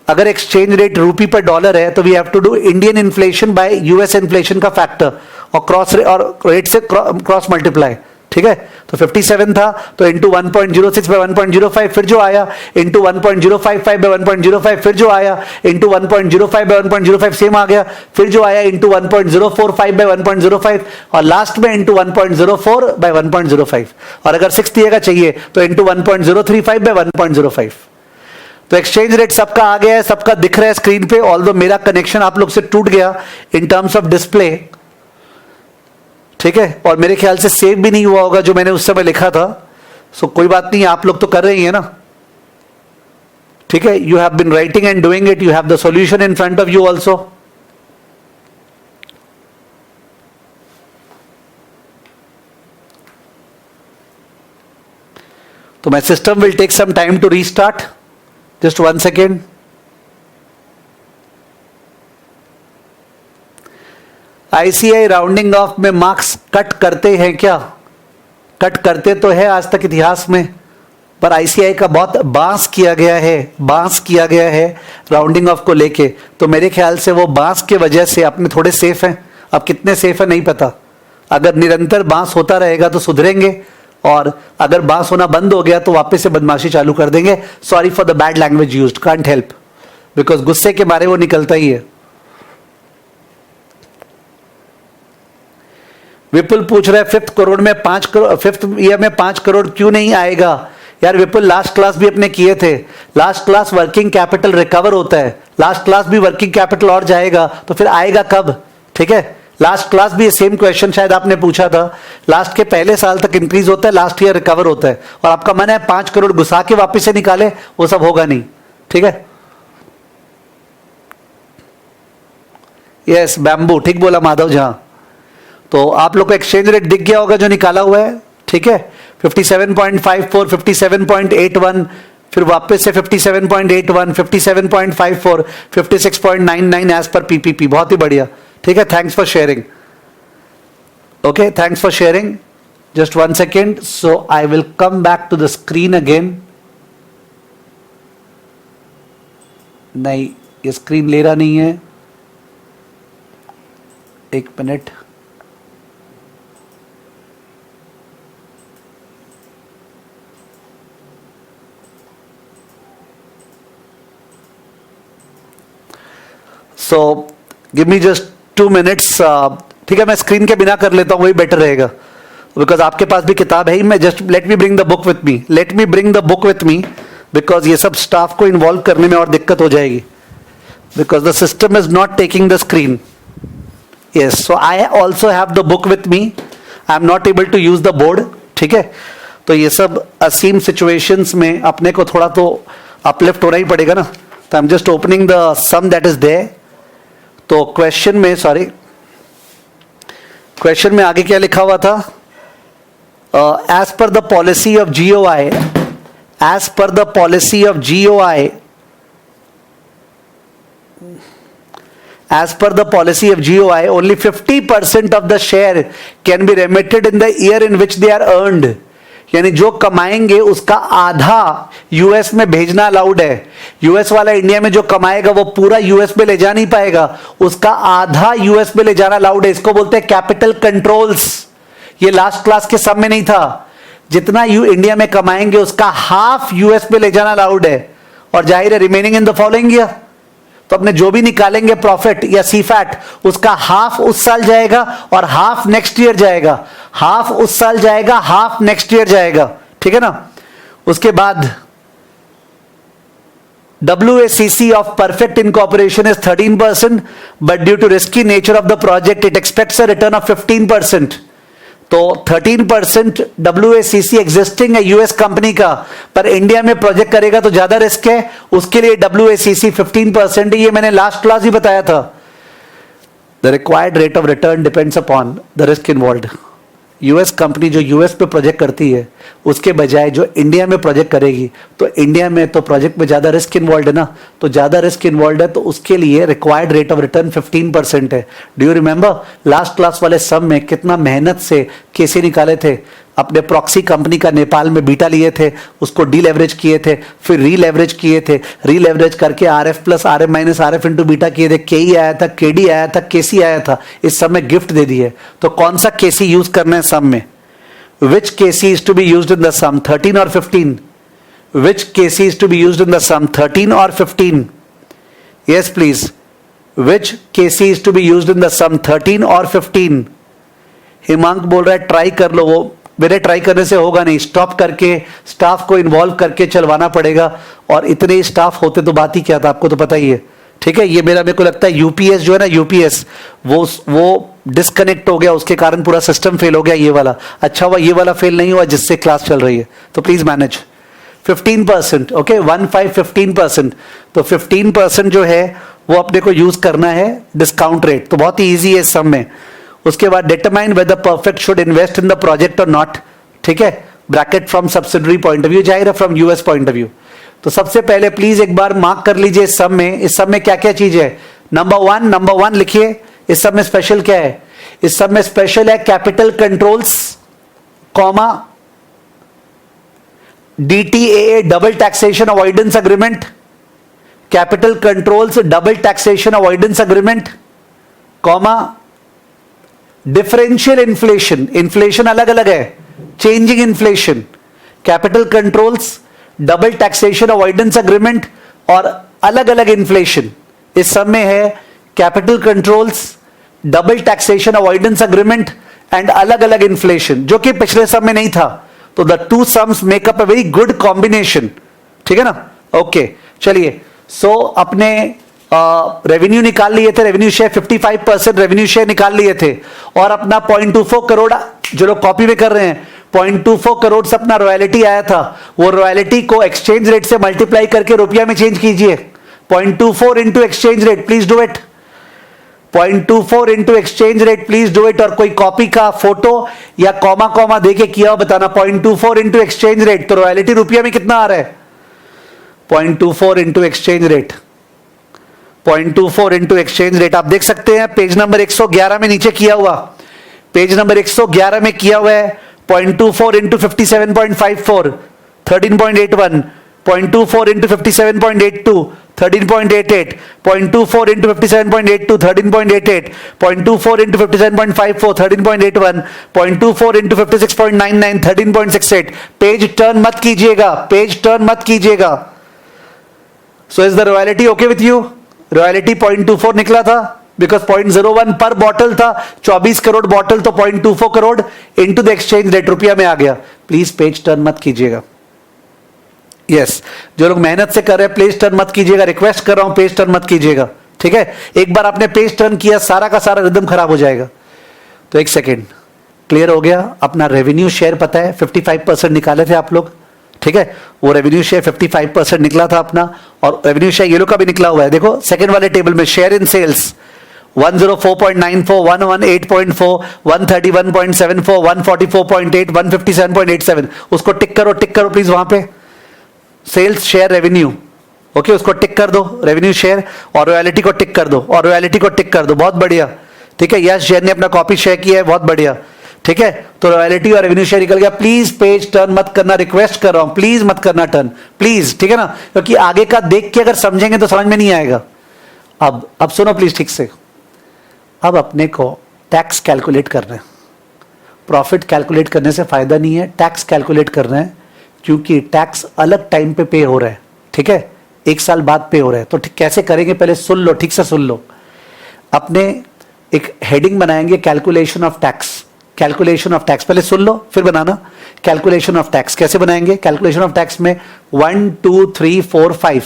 अगर exchange rate rupee per dollar है तो we have to do Indian inflation by US inflation का फैक्टर और रेट से क्रॉस मल्टीप्लाई. ठीक है, तो 57 था तो इंटू 1.06 बाय 1.05 फिर जो आया, इंटू 1.055 बाय 1.05 फिर जो आया, इंटू 1.05 बाय 1.05 सेम आ गया, फिर जो आया इंटू 1.045 बाय 1.05, और लास्ट में इंटू 1.04 बाय 1.05, और अगर 60 का चाहिए तो इंटू 1.035 बाय 1.05. तो एक्सचेंज रेट सबका आ गया है, सबका दिख रहा है स्क्रीन पे. ऑल्दो मेरा कनेक्शन आप लोग से टूट गया इन टर्म्स ऑफ डिस्प्ले. ठीक है, और मेरे ख्याल से सेव भी नहीं हुआ होगा जो मैंने उस समय लिखा था. सो कोई बात नहीं, आप लोग तो कर रहे हैं ना. ठीक है, you have been writing and doing it, you have the solution in front of you also. तो my system will take some time to restart. Just 1 second. ICI rounding off में मार्क्स कट करते हैं क्या? Cut करते तो है आज तक इतिहास में, पर ICI का बहुत बांस किया गया है राउंडिंग ऑफ को लेके. तो मेरे ख्याल से वो बांस के वजह से अपने थोड़े सेफ हैं. अब कितने सेफ है नहीं पता. अगर निरंतर बांस होता रहेगा तो सुधरेंगे, और अगर बांस होना बंद हो गया तो वापस से बदमाशी चालू कर देंगे. Sorry for the bad language used, can't help, because गुस्से के मारे वो निकलता ही है. विपुल पूछ रहा है फिफ्थ ईयर में 5 करोड़ क्यों नहीं आएगा? यार विपुल, लास्ट क्लास भी अपने किए थे. Last class working capital recover होता है, लास्ट क्लास भी वर्किंग कैपिटल और जाएगा, तो फिर आएगा कब? ठीक है, लास्ट क्लास भी सेम क्वेश्चन शायद आपने पूछा था. लास्ट के पहले साल तक इंक्रीज होता है, लास्ट ईयर रिकवर होता है, और आपका मन है 5 करोड़ घुसा के वापस से निकाले, वो सब होगा नहीं. ठीक है, यस बैम्बू, ठीक बोला माधव झा। तो आप लोग को एक्सचेंज रेट दिख गया होगा जो निकाला हुआ है, ठीक है। 57.54, 57.81, फिर वापस से 57.81, 57.54, 56.99 एज पर पीपीपी। बहुत ही बढ़िया, ठीक है। Thanks for sharing. Okay, thanks for sharing. Just 1 second, so I will come back to the screen again. नहीं, ये स्क्रीन ले रहा नहीं है, 1 minute. So give me just 2 minutes, ठीक है। मैं स्क्रीन के बिना कर लेता हूं, वही बेटर रहेगा, बिकॉज आपके पास भी किताब है ही। मैं just let me bring the book with me, let me bring the book with me, because ये सब स्टाफ को इन्वॉल्व करने में और दिक्कत हो जाएगी, because the system is not taking the screen. Yes, so I also have the book with me, I am not able to use the board, ठीक है। तो ये सब असीम सिचुएशंस में अपने को थोड़ा तो अपलिफ्ट होना ही पड़ेगा ना। तो I am just opening the sum that is there. तो क्वेश्चन में, सॉरी, क्वेश्चन में आगे क्या लिखा हुआ था? As per the policy of GOI, as per the policy of GOI, as per the policy of GOI, only 50% of the share can be remitted in the year in which they are earned. यानी जो कमाएंगे उसका आधा US में भेजना allowed है। US वाला India में जो कमाएगा वो पूरा यूएस में ले जा नहीं पाएगा, उसका आधा यूएस में ले जाना अलाउड है। इसको बोलते हैं कैपिटल कंट्रोल्स। ये लास्ट क्लास के सब में नहीं था। जितना इंडिया में कमाएंगे उसका हाफ यूएस में ले जाना अलाउड है, और जाहिर है remaining in the following year. तो अपने जो भी निकालेंगे प्रॉफिट या सीफैट, उसका हाफ उस साल जाएगा और हाफ नेक्स्ट ईयर जाएगा, हाफ उस साल जाएगा, हाफ नेक्स्ट ईयर जाएगा, ठीक है ना। उसके बाद WACC of perfect incorporation is 13%, but due to risky nature of the project, it expects a return of 15%. तो 13% WACC एग्जिस्टिंग है यूएस कंपनी का, पर इंडिया में प्रोजेक्ट करेगा तो ज्यादा रिस्क है, उसके लिए WACC 15% है। ये मैंने लास्ट क्लास ही बताया था। The required rate of return depends upon the risk involved. US company जो यूएस पे प्रोजेक्ट करती है उसके बजाय जो इंडिया में प्रोजेक्ट करेगी, तो इंडिया में तो प्रोजेक्ट में ज्यादा रिस्क इन्वॉल्व है ना, तो ज्यादा रिस्क इन्वॉल्व है, तो उसके लिए रिक्वायर्ड रेट ऑफ रिटर्न 15% है। Do you remember last class वाले सब में कितना मेहनत से कैसे निकाले थे? अपने प्रॉक्सी कंपनी का नेपाल में बीटा लिए थे, उसको डी लेवरेज किए थे, फिर री लेवरेज किए थे, री लेवरेज करके RF plus RM minus RF into beta किए थे, KE आया था, KD आया था, KC आया था, इस सब में गिफ्ट दे दी है। तो कौन सा KC यूज करना है सम में? Which KC is to be used in the sum, 13 और 15? Which KC is to be used in the sum, 13 और 15? Yes please, which KC is to be used in the sum, 13 और 15? हिमांक बोल रहा है try कर लो। वो मेरे ट्राई करने से होगा नहीं, स्टॉप करके स्टाफ को इन्वॉल्व करके चलवाना पड़ेगा, और इतने स्टाफ होते तो बात ही क्या था, आपको तो पता ही है, ठीक है। ये मेरे को लगता है यूपीएस जो है ना, यूपीएस वो डिस्कनेक्ट हो गया, उसके कारण पूरा सिस्टम फेल हो गया। ये वाला अच्छा हुआ, ये वाला फेल नहीं हुआ जिससे क्लास चल रही है। तो प्लीज मैनेज 15%, ओके 15%। तो 15% जो है वो अपने को यूज करना है डिस्काउंट रेट, तो बहुत ही ईजी है सब में। उसके बाद determine whether perfect should invest in the project और नॉट, ठीक है। Bracket from subsidiary point of view, जाहिर है from US point of view. तो सबसे पहले प्लीज एक बार मार्क कर लीजिए इस सब में क्या क्या चीज है। नंबर वन लिखिए, इस सब में स्पेशल क्या है? इस सब में स्पेशल है capital controls, comma DTAA double taxation avoidance agreement, capital controls double taxation avoidance agreement, comma differential inflation, inflation अलग अलग है, changing inflation, capital controls double taxation avoidance agreement और अलग अलग इन्फ्लेशन। इस सब में है capital controls double taxation avoidance agreement and अलग अलग इन्फ्लेशन, जो कि पिछले सब में नहीं था। तो the two sums make up a very good combination, ठीक है ना। ओके चलिए, सो अपने रेवेन्यू निकाल लिए थे, रेवेन्यू शेयर 55% रेवेन्यू शेयर निकाल लिए थे, और अपना 0.24 करोड़, जो लोग कॉपी में कर रहे हैं, 0.24 करोड़ से अपना रॉयल्टी आया था। वो रॉयल्टी को एक्सचेंज रेट से मल्टीप्लाई करके रुपया में चेंज कीजिए, 0.24 into exchange rate, please do it. 0.24 into exchange rate, please do it. और कोई कॉपी का फोटो या कॉमा कॉमा देके किया हो बताना। 0.24 इंटू एक्सचेंज रेट, तो रॉयल्टी रुपया में कितना आ रहा है? 0.24 into exchange rate, 0.24 into exchange rate. आप देख सकते हैं पेज नंबर 111 में नीचे किया हुआ, पेज नंबर 111 में किया हुआ है। 0.24 into 57.54, 13.81, 0.24 into 57.82, 13.88, 0.24 into 57.82, 13.88, 0.24 into 57.54, 13.81, 0.24 into 56.99, 13.68। Page turn मत कीजिएगा, पेज टर्न मत कीजिएगा। So is the royalty okay with you? Royalty 0.24 निकला था, बिकॉज 0.01 पर बॉटल था, 24 करोड़ बॉटल, तो 0.24 crore into the exchange rate रुपया में आ गया। प्लीज पेज टर्न मत कीजिएगा। यस, जो लोग मेहनत से कर रहे हैं पेज टर्न मत कीजिएगा, रिक्वेस्ट कर रहा हूं पेज टर्न मत कीजिएगा, ठीक है? एक बार आपने पेज टर्न किया सारा का सारा रिदम खराब हो जाएगा। तो एक सेकेंड, क्लियर हो गया? अपना रेवेन्यू शेयर पता है, 55% निकाले थे आप लोग, ठीक है? वो रेवेन्यू शेयर 55% निकला था अपना, और रेवेन्यू शेयर ये लोग का भी निकला हुआ है। देखो सेकंड वाले टेबल में शेयर इन सेल्स 104.94, 118.4, 131.74, 144.8, 157.87, उसको टिक करो, टिक करो प्लीज वहां पे। सेल्स शेयर रेवेन्यू, ओके, उसको टिक कर दो, रेवेन्यू शेयर, और रॉयल्टी को टिक कर दो, और रॉयल्टी को टिक कर दो। बहुत बढ़िया, ठीक है? यस जैन ने अपना कॉपी शेयर किया है, बहुत बढ़िया, ठीक है? तो रॉयल्टी और रेवेन्यू शेयर निकल गया। प्लीज पेज टर्न मत करना, रिक्वेस्ट कर रहा हूं, प्लीज मत करना टर्न, प्लीज, ठीक है ना? क्योंकि आगे का देख के अगर समझेंगे तो समझ में नहीं आएगा। अब सुनो प्लीज ठीक से। अब अपने को टैक्स कैलकुलेट करना है। प्रॉफिट कैलकुलेट करने से फायदा नहीं है, टैक्स कैलकुलेट करना है, क्योंकि टैक्स अलग टाइम पे पे हो रहा है, ठीक है? एक साल बाद पे हो रहा है। तो कैसे करेंगे पहले सुन लो, ठीक से सुन लो। अपने एक हेडिंग बनाएंगे, calculation of tax. Calculation of tax पहले सुन लो फिर बनाना। कैलकुलेशन ऑफ टैक्स कैसे बनाएंगे? कैलकुलेशन ऑफ टैक्स में 1 2 3 4 5,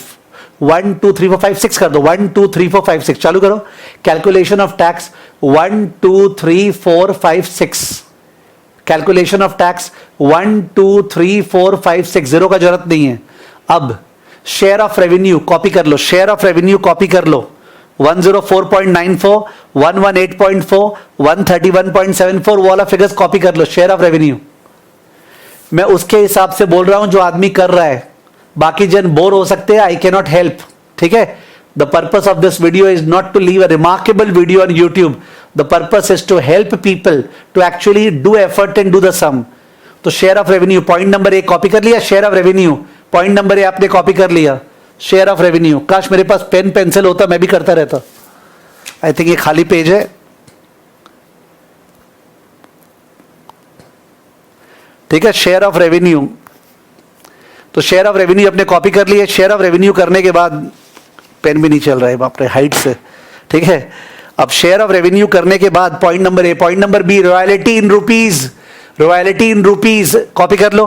1 2 3 4 5 6 कर दो, 1 2 3 4 5 6 चालू करो। Calculation of tax 1 2 3 4 5 6। Calculation of tax 1 2 3 4 5 6, zero का जरूरत नहीं है। अब शेयर ऑफ रेवेन्यू कॉपी कर लो, शेयर ऑफ रेवेन्यू कॉपी कर लो। 104.94, 118.4, 131.74, वो वाला फिगर्स कॉपी कर लो, शेयर ऑफ रेवेन्यू। मैं उसके हिसाब से बोल रहा हूं जो आदमी कर रहा है, बाकी जन बोर हो सकते हैं, आई कैन नॉट हेल्प, ठीक है? The purpose of this video is not to leave a remarkable video on YouTube, the purpose is to help people to actually do effort and do the sum. तो share of revenue point number 1 copy कर लिया, share of revenue point number 1 आपने copy कर लिया, share of revenue. काश मेरे पास pen pencil होता, मैं भी करता रहता। आई थिंक ये खाली पेज है, ठीक है? शेयर ऑफ रेवेन्यू, तो शेयर ऑफ रेवेन्यू अपने कॉपी कर लिए। शेयर ऑफ रेवेन्यू करने के बाद पेन भी नहीं चल रहा है बाप रे, हाइट से, ठीक है? अब शेयर ऑफ रेवेन्यू करने के बाद point number A, point number B, royalty in rupees, royalty in rupees copy कर लो।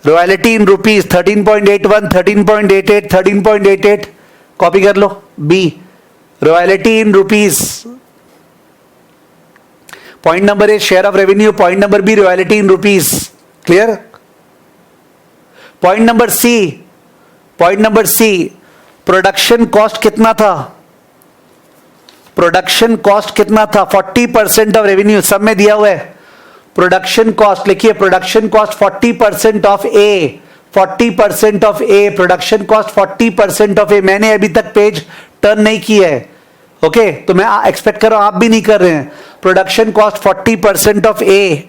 रॉयल्टी इन रुपीज 13.81, 13.88, 13.88 कॉपी कर लो। B, royalty in rupees, point number A share of revenue, point number B royalty in rupees. Clear? Point number C, point number C, production cost कितना था? Production cost कितना था? 40% of revenue, सब में दिया हुआ है। प्रोडक्शन कॉस्ट लिखिए, production cost 40% of A, 40% of A, production cost 40% of A. मैंने अभी तक पेज टर्न नहीं किया है, ओके? तो मैं एक्सपेक्ट कर रहा हूं आप भी नहीं कर रहे हैं। Production cost 40% of A,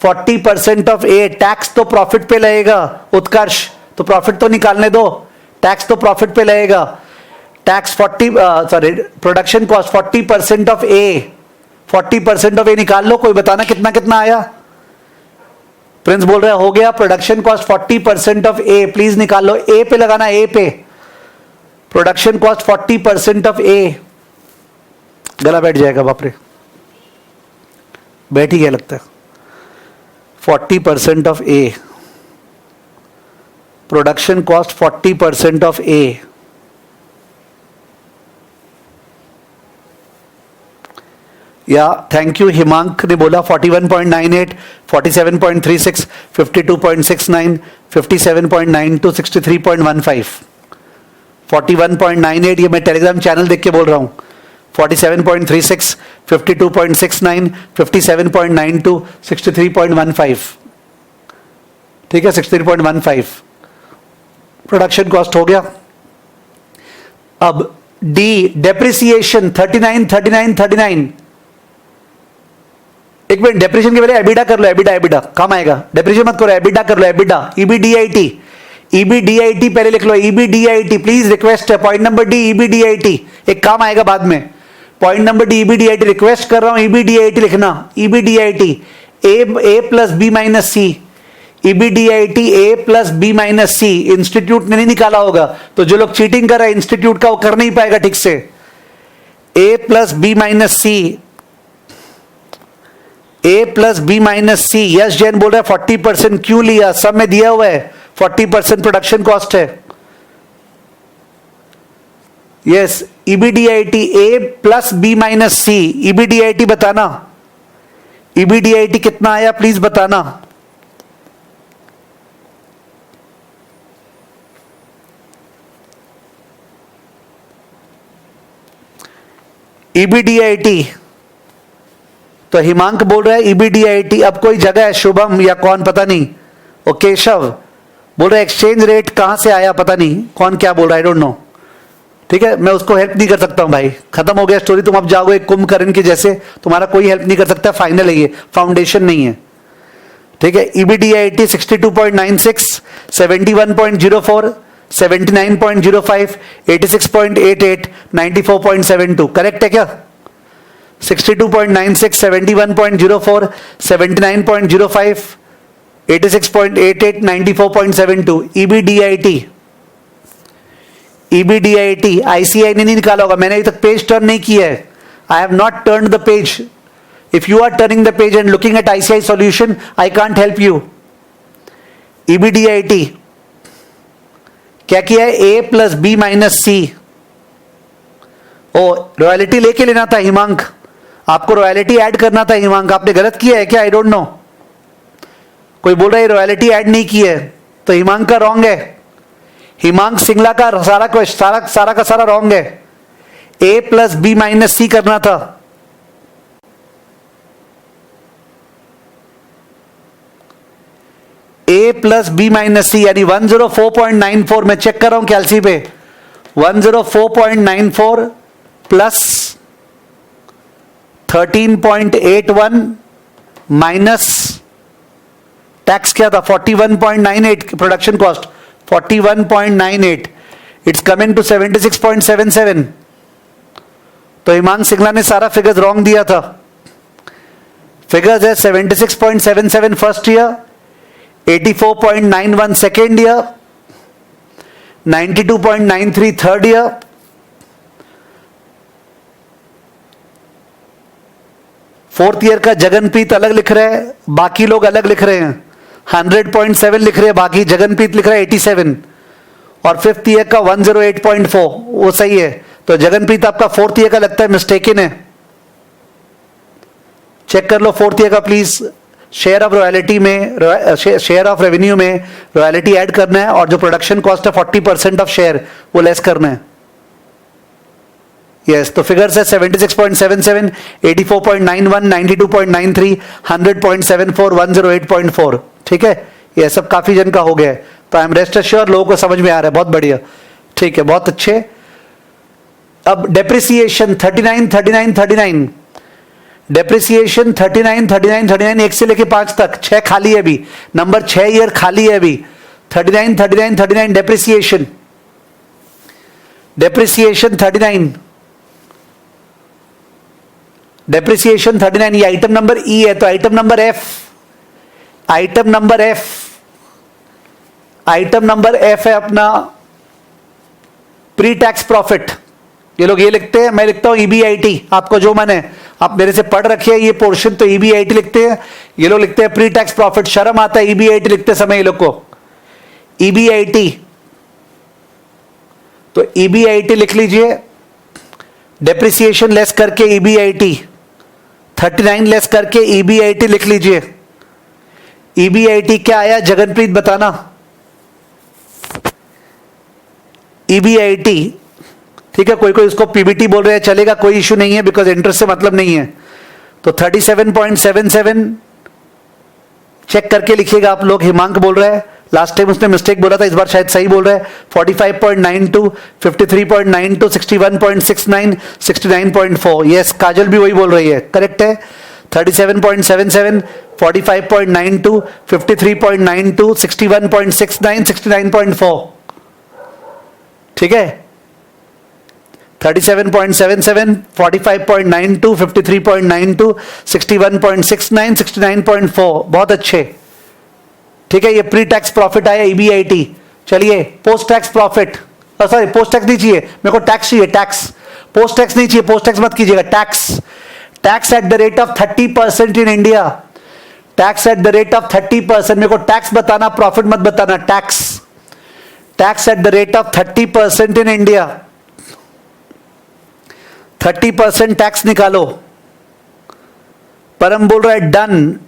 40% of A. Tax तो प्रॉफिट पे लगेगा उत्कर्ष, तो प्रॉफिट तो निकालने दो, टैक्स तो प्रॉफिट पे लगेगा। Tax 40, production cost 40% of A, 40% of A निकाल लो। कोई बताना कितना कितना आया? प्रिंस बोल रहा है हो गया। Production cost 40% of A, please निकाल लो। ए पे लगाना, ए पे। प्रोडक्शन कॉस्ट 40% ऑफ ए, गला बैठ जाएगा बाप रे, बैठ ही गया लगता है। 40% of A, production cost 40% of A. या थैंक यू हिमांक ने बोला 41.98, 47.36, 52.69, 57.92, 63.15, 41.98। ये मैं टेलीग्राम चैनल देख के बोल रहा हूं। 47.36, 52.69, 57.92, 63.15, ठीक है, 63.15 प्रोडक्शन कॉस्ट हो गया। अब डी डेप्रिसिएशन 39। एक मिनट, डेप्रिसिएशन के पहले एबिडा कर लो, एबिडा काम आएगा, डेप्रिसिएशन मत करो, एबिडा कर लो, एबिडा, ईबीडीआईटी पहले लिख लो, ईबीडीआईटी प्लीज, रिक्वेस्ट है, पॉइंट नंबर डी ईबीडीआईटी, एक काम आएगा बाद में, point number D EBDIT, request कर रहा हूं ईबीडीआईटी लिखना, ईबीडीआईटी ए प्लस बी माइनस सी, ईबीडीआईटी ए प्लस बी माइनस सी, इंस्टीट्यूट ने नहीं निकाला होगा, तो जो लोग चीटिंग कर रहे हैं इंस्टीट्यूट का वो कर नहीं पाएगा ठीक से, ए प्लस बी माइनस सी, ए प्लस बी माइनस सी, यश जैन बोल रहा है 40% क्यों लिया, सब में दिया हुआ है 40% प्रोडक्शन कॉस्ट है, यस, ईबीडीआईटी ए प्लस बी माइनस सी, ईबीडीआईटी बताना, ईबीडीआईटी कितना आया प्लीज बताना, ईबीडीआईटी, तो हिमांक बोल रहा है ईबीडीआईटी, अब कोई जगह है, शुभम या कौन पता नहीं, और केशव बोल रहा है एक्सचेंज रेट कहां से आया पता नहीं, कौन क्या बोल रहा है, आई डोंट नो, ठीक है, मैं उसको हेल्प नहीं कर सकता हूं भाई, खत्म हो गया स्टोरी, तुम अब जाओगे कुंभकर्ण के जैसे, तुम्हारा कोई हेल्प नहीं कर सकता, फाइनल है ये, फाउंडेशन नहीं है, ठीक है। ईबीडीआईटी 62.96, 71.04, 79.05, 86.88, 94.72, करेक्ट है क्या? 62.96, 71.04, 79.05, 86.88, 94.72, ईबीडीआईटी आईसीआई ने नहीं निकाला होगा, मैंने अभी तक पेज टर्न नहीं किया है, I have not turn the page, if you are turning the page and looking at ICI solution I can't help you. EBDIT क्या किया है, ए प्लस बी माइनस सी, ओ रॉयल्टी लेके लेना था हिमांक, आपको रॉयल्टी ऐड करना था हिमांक, आपने गलत किया है क्या, आई डोंट नो, कोई बोल रहा है रॉयल्टी ऐड नहीं की है, तो हिमांक का रॉन्ग है, हिमांक सिंगला का सारा का सारा रॉन्ग है, ए प्लस बी माइनस सी करना था, ए प्लस बी माइनस सी, यानी 104.94, मैं चेक कर रहा हूं कैलसी पे, 104.94 प्लस 13.81 माइनस टैक्स क्या था 41.98, production cost 41.98, it's coming to 76.77, तो हिमांक सिंगला ने सारा फिगर्स रॉन्ग दिया था, फिगर्स है 76.77 first year, 84.91 second year, 92.93 third year, fourth year का जगनप्रीत अलग लिख रहे हैं, बाकी लोग अलग लिख रहे हैं, 100.7 लिख रहे हैं बाकी, जगनप्रीत लिख रहा है 87, और फिफ्थ ईयर का 108.4 वो सही है, तो जगनप्रीत आपका फोर्थ ईयर का लगता है मिस्टेकन है, चेक कर लो फोर्थ ईयर का प्लीज, शेयर ऑफ रॉयल्टी में, शेयर ऑफ रेवेन्यू में रॉयल्टी ऐड करना है, और जो प्रोडक्शन कॉस्ट है 40% ऑफ शेयर वो लेस करना है, यस, तो फिगर्स है 76.77, 84.91, 92.93, 100.74, 108.4, ठीक है, ये सब काफी जन का हो गया है, तो आई एम रेस्ट एश्योर लोगों को समझ में आ रहा है, बहुत बढ़िया, ठीक है, बहुत अच्छे। अब डेप्रिसिएशन 39, डेप्रिसिएशन 39, 1 से लेके 5 तक, 6 खाली है अभी, नंबर 6 ईयर खाली है अभी, 39 डेप्रिसिएशन 39, ये आइटम नंबर ई है, तो आइटम नंबर एफ है अपना प्री टैक्स प्रॉफिट, ये लोग ये लिखते हैं, मैं लिखता हूं ईबीआईटी, आपको जो मन है आप मेरे से पढ़ रखे हैं ये पोर्शन, तो ईबीआईटी लिखते हैं, ये लोग लिखते हैं प्री टैक्स प्रॉफिट, शर्म आता है ईबीआईटी लिखते समय ये लोग को, ईबीआईटी, तो ईबीआईटी लिख लीजिए, डेप्रिसिएशन लेस करके ईबीआईटी, 39 लेस करके ईबीआईटी लिख लीजिए, ईबीआईटी क्या आया जगनप्रीत बताना, ईबीआईटी ठीक है, कोई कोई इसको पीबीटी बोल रहे हैं, चलेगा, कोई इशू नहीं है, बिकॉज इंटरेस्ट से मतलब नहीं है। तो 37.77 चेक करके लिखिएगा आप लोग। हिमांक बोल रहा है, लास्ट टाइम उसने मिस्टेक बोला था, इस बार शायद सही बोल रहा है। 45.92, 53.92, 61.69, 69.4। यस, काजल भी वही बोल रही है, करेक्ट है। 37.77, 45.92, 53.92, 61.69, 69.4। ठीक है, 37.77, 45.92, 53.92, 61.69, 69.4। बहुत अच्छे। ठीक है, ये प्री टैक्स प्रॉफिट आया ईबीआईटी। चलिए post tax profit, sorry post tax नहीं चाहिए मेरे को, टैक्स चाहिए, टैक्स। पोस्ट टैक्स नहीं चाहिए, पोस्ट टैक्स मत कीजिएगा, tax. Tax at the rate of 30% in India. Tax at the rate of 30%। मेरे को टैक्स बताना, प्रॉफिट मत बताना, tax. Tax at the rate of 30% in India. 30% tax निकालो। परम बोल रहा है डन।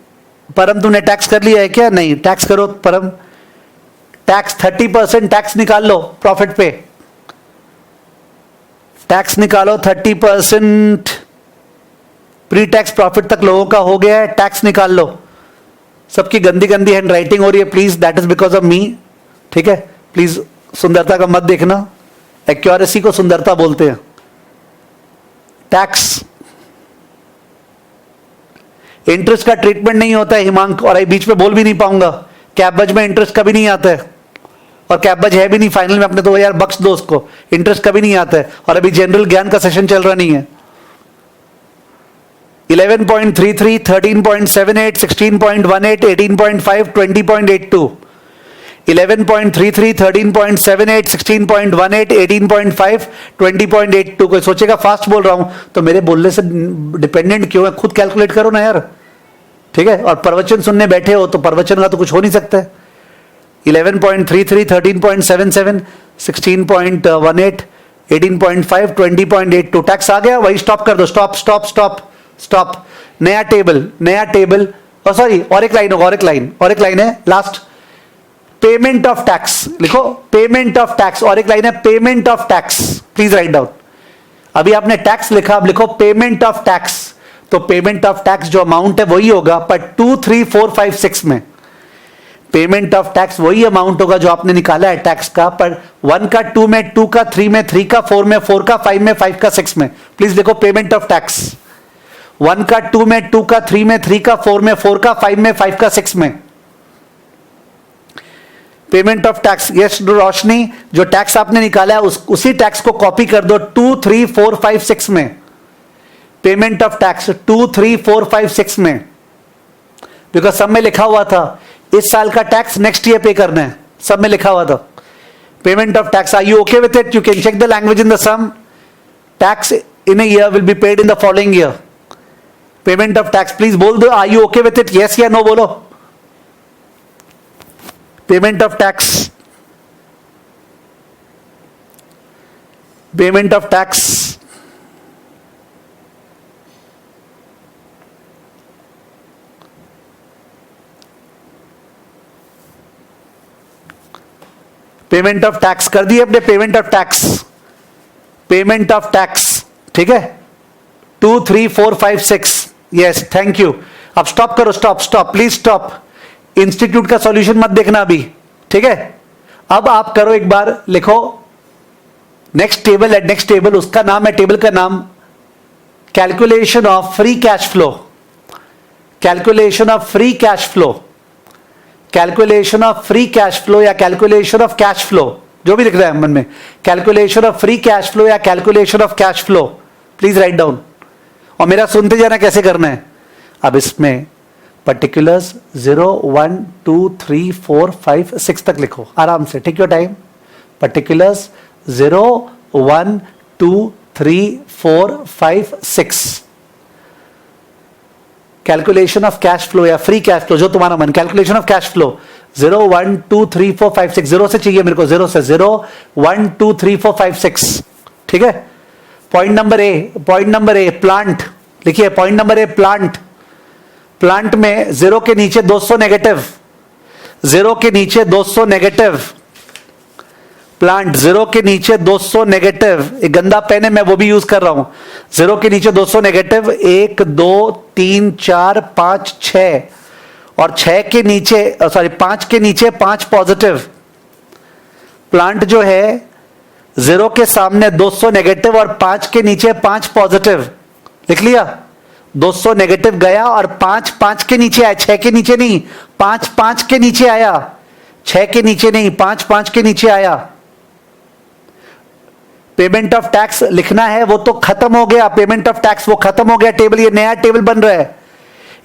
परम तुमने टैक्स कर लिया है क्या? नहीं, टैक्स करो परम। टैक्स 30% टैक्स निकाल लो प्रॉफिट पे। टैक्स निकालो 30%। प्री टैक्स प्रॉफिट तक लोगों का हो गया है, टैक्स निकाल लो। सबकी गंदी गंदी हैंड राइटिंग हो रही है, please, that is because of me. ठीक है, प्लीज सुंदरता का मत देखना, एक्यूरेसी को सुंदरता बोलते हैं। टैक्स, इंटरेस्ट का ट्रीटमेंट नहीं होता है हिमांक, और बीच में बोल भी नहीं पाऊंगा। कैबज में इंटरेस्ट कभी नहीं आता है, और कैबज है भी नहीं फाइनल में अपने, तो यार बख्श दो उसको, इंटरेस्ट कभी नहीं आता है। और अभी जनरल ज्ञान का सेशन चल रहा नहीं है। 11.33, 13.78, 16.18, 18.5, 20.82। 11.33, 13.78, 16.18, 18.5, 20.82। कोई सोचेगा फास्ट बोल रहा हूं तो मेरे बोलने से डिपेंडेंट क्यों है, खुद कैलकुलेट करो ना यार। ठीक है, और प्रवचन सुनने बैठे हो तो प्रवचन का तो कुछ हो नहीं सकता है। 11.33, 13.77, 16.18, 18.5, 20.82। टैक्स आ गया, वही स्टॉप कर दो, स्टॉप स्टॉप स्टॉप स्टॉप। नया टेबल, नया टेबल, और सॉरी और एक लाइन होगा, और एक लाइन है लास्ट। पेमेंट ऑफ टैक्स लिखो, पेमेंट ऑफ टैक्स, और एक लाइन है payment of tax, please write down. अभी आपने टैक्स लिखा, अब लिखो पेमेंट ऑफ टैक्स। तो पेमेंट ऑफ टैक्स जो अमाउंट है वही होगा, पर 2, 3, 4, 5, 6 में पेमेंट ऑफ टैक्स वही अमाउंट होगा जो आपने निकाला है टैक्स का, पर 1 का 2 में, 2 का 3 में, 3 का 4 में, 4 का 5 में, 5 का 6 में। प्लीज लिखो पेमेंट ऑफ टैक्स। 1 का 2 में, 2 का 3 में, 3 का 4 में, 4 का 5 में, 5 का 6 में। Payment of tax. यस रोशनी, जो टैक्स आपने निकाला है उसी टैक्स को कॉपी कर दो 2, 3, 4, 5, 6 में। पेमेंट ऑफ टैक्स 2, 3, 4, 5, 6 में, बिकॉज सब में लिखा हुआ था इस साल का टैक्स नेक्स्ट ईयर पे करना है, सब में लिखा हुआ था। Payment of tax, are you okay with it? You can check the language in the sum. Tax in a year will be paid in the following year. Payment of tax, please बोल दो, are you okay with it? Yes या no बोलो। Payment of tax, payment of tax. Payment of tax कर दिए अपने, payment of tax, payment of tax. ठीक है, 2, 3, 4, 5, 6। Yes, thank you. अब स्टॉप करो, stop stop, please stop. Institute का सॉल्यूशन मत देखना अभी, ठीक है। अब आप करो एक बार, लिखो नेक्स्ट टेबल है, नेक्स्ट टेबल, उसका नाम है, टेबल का नाम calculation of free cash flow. Calculation of free cash flow, calculation of free cash flow या कैलकुलेशन ऑफ कैश फ्लो, जो भी लिख रहा है मन में, calculation of free cash flow या calculation of cash flow, please write down. और मेरा सुनते जाना कैसे करना है। अब इसमें पर्टिकुलर्स 0, 1, 2, 3, 4, 5, 6 तक लिखो आराम से, take your time. Particulars 0, 1, 2, 3, 4, 5, 6। Calculation of cash flow या फ्री कैश फ्लो, जो तुम्हारा मन। Calculation of cash flow 0, 1, 2, 3, 4, 5, 6। 0 से चाहिए मेरे को, 0 से, 0, 1, 2, 3, 4, 5, 6। ठीक है। Point number A, point number A plant लिखिए, point number A plant. Plant में 0 के नीचे 200 नेगेटिव, 0 के नीचे 200 नेगेटिव। प्लांट 0 के नीचे 200 नेगेटिव, एक गंदा पेन है मैं वो भी यूज कर रहा हूं, 0 के नीचे 200 नेगेटिव, 1 2 3 4 5 6 और 6 के नीचे 5 के नीचे 5 पॉजिटिव। प्लांट जो है 0 के सामने 200 नेगेटिव और 5 के नीचे 5 पॉजिटिव, लिख लिया। 200 नेगेटिव गया और 5 5 के नीचे आया, 6 के नीचे नहीं, 5 5 के नीचे आया, 6 के नीचे नहीं, 5 5 के नीचे आया। पेमेंट ऑफ टैक्स लिखना है, वो तो खत्म हो गया, पेमेंट ऑफ टैक्स वो खत्म हो गया टेबल, ये नया टेबल बन रहा है,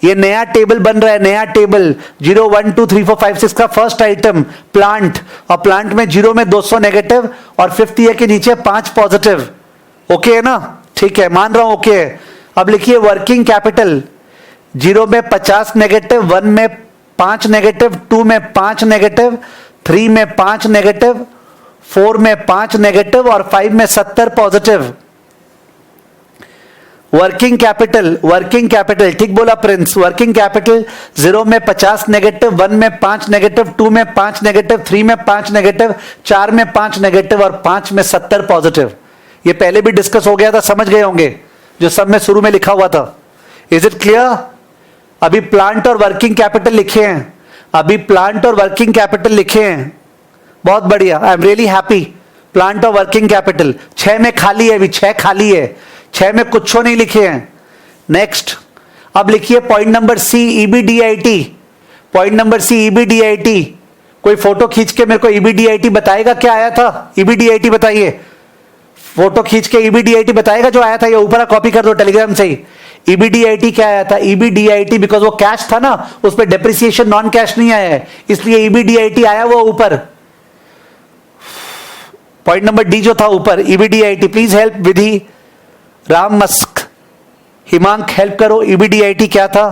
ये नया टेबल बन रहा है, नया टेबल 0 1 2 3 4 5 6 का फर्स्ट आइटम प्लांट, और प्लांट में 0 में 200 नेगेटिव और 50 ईयर के नीचे 5 पॉजिटिव। ओके है ना, ठीक है, मान रहा हूं ओके है। अब लिखिए वर्किंग कैपिटल, 0 में 50 नेगेटिव, 1 में 5 नेगेटिव, 2 में 5 नेगेटिव, 3 में 5 नेगेटिव, 4 में 5 नेगेटिव और 5 में 70 पॉजिटिव। वर्किंग कैपिटल ठीक बोला प्रिंस, वर्किंग कैपिटल 0 में 50 नेगेटिव, 1 में 5 नेगेटिव, 2 में 5 नेगेटिव, 3 में 5 नेगेटिव, 4 में 5 नेगेटिव और 5 में 70 पॉजिटिव। ये पहले भी डिस्कस हो गया था, समझ गए होंगे, जो सब में शुरू में लिखा हुआ था। Is it clear? अभी प्लांट और वर्किंग कैपिटल लिखे हैं, अभी प्लांट और वर्किंग कैपिटल लिखे हैं, बहुत बढ़िया, I am really happy. Plant और वर्किंग कैपिटल 6 में खाली है, अभी 6 खाली है, 6 में कुछ नहीं लिखे हैं। नेक्स्ट, अब लिखिए point number C EBDIT, point number C EBDIT. कोई फोटो खींच के मेरे को ईबीडीआईटी बताएगा क्या आया था? ईबीडीआईटी बताइए, फोटो खींच के ईबीडीआईटी बताएगा जो आया था, ये ऊपर कॉपी कर दो टेलीग्राम से ही। ईबीडीआईटी क्या आया था? ईबीडीआईटी बिकॉज वो कैश था ना, उस पर डेप्रिसिएशन नॉन कैश नहीं आया है, इसलिए ईबीडीआईटी आया वो ऊपर। पॉइंट नंबर डी जो था ऊपर, EBDIT. Please help Vidhi, Ram Musk, Himank help करो, ईबीडीआईटी क्या था?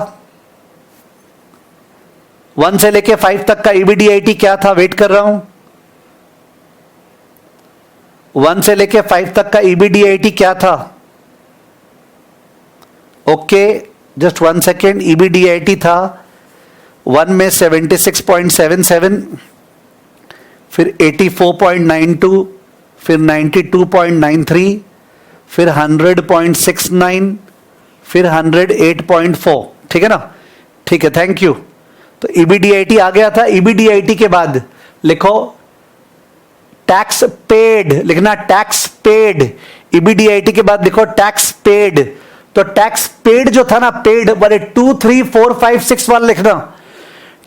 1 से लेके 5 तक का ईबीडीआईटी क्या था? वेट कर रहा हूं। 1 से लेके 5 तक का ईबीडीआईटी क्या था? Okay, just 1 second. ईबीडीआईटी था 1 में 76.77, फिर 84.92, फिर 92.93, फिर 100.69, फिर 108.4। ठीक है ना, ठीक है, थैंक यू। तो ईबीडीआईटी आ गया था। ईबीडीआईटी के बाद लिखो टैक्स पेड, लिखना टैक्स पेड। ईबीडीआईटी के बाद लिखो टैक्स पेड। तो टैक्स पेड जो था ना, पेड वाले 2 3 4 5 6 वाला लिखना,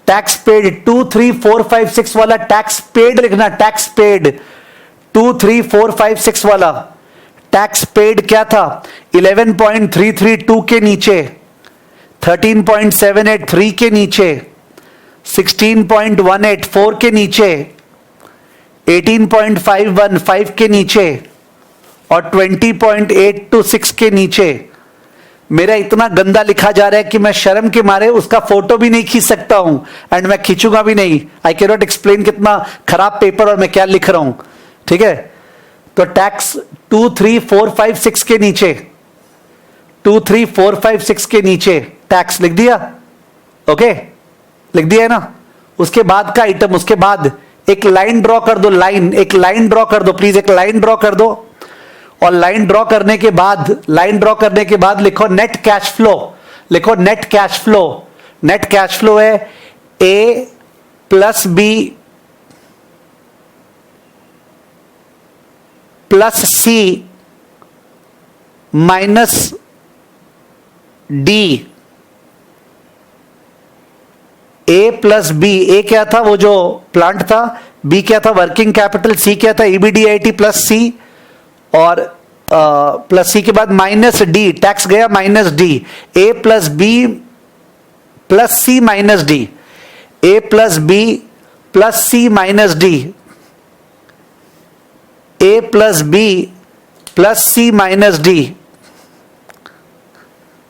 टैक्स पेड 2 3 4 5 6 वाला टैक्स पेड लिखना, टैक्स पेड 2 3 4 5 6 वाला टैक्स पेड क्या था? 11.332 के नीचे, 13.783 के नीचे, 16.184 के नीचे, 18.515 के नीचे और 20.826 के नीचे। मेरा इतना गंदा लिखा जा रहा है कि मैं शर्म के मारे उसका फोटो भी नहीं खींच सकता हूं, एंड मैं खींचूंगा भी नहीं। आई कैन नॉट एक्सप्लेन कितना खराब पेपर और मैं क्या लिख रहा हूं। ठीक है, तो टैक्स 2 3 4 5 6 के नीचे, 2 3 4 5 6 के नीचे टैक्स लिख दिया। ओके, लिख दिया है ना। उसके बाद का आइटम, उसके बाद एक लाइन ड्रॉ कर दो, लाइन, एक लाइन ड्रॉ कर दो प्लीज, एक लाइन ड्रॉ कर दो। और लाइन ड्रॉ करने के बाद, लाइन ड्रॉ करने के बाद लिखो नेट कैश फ्लो, लिखो net cash flow. Net cash flow है ए plus B plus C minus D. ए प्लस बी, ए क्या था? वो जो प्लांट था, बी क्या था? वर्किंग कैपिटल, सी क्या था? ईबीडीआईटी प्लस सी, और प्लस सी के बाद माइनस डी, टैक्स गया माइनस डी। ए plus B plus C minus D, ए plus B plus C minus D, ए plus B plus C minus D.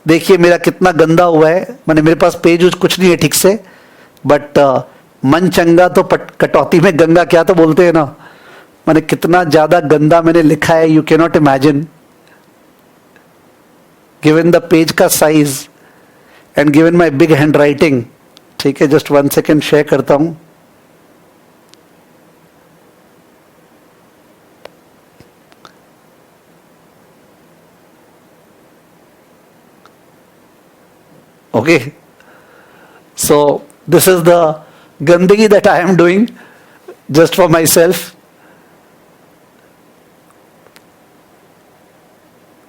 देखिए मेरा कितना गंदा हुआ है, मैंने, मेरे पास पेज कुछ नहीं है ठीक से, बट मन चंगा तो कटौती में गंगा, क्या तो बोलते हैं ना। मैंने कितना ज्यादा गंदा मैंने लिखा है, you can not imagine, given the page का size and given my big hand writing. ठीक है, जस्ट 1 सेकेंड शेयर करता हूं। Okay, so this is the gandagi that I am doing just for myself.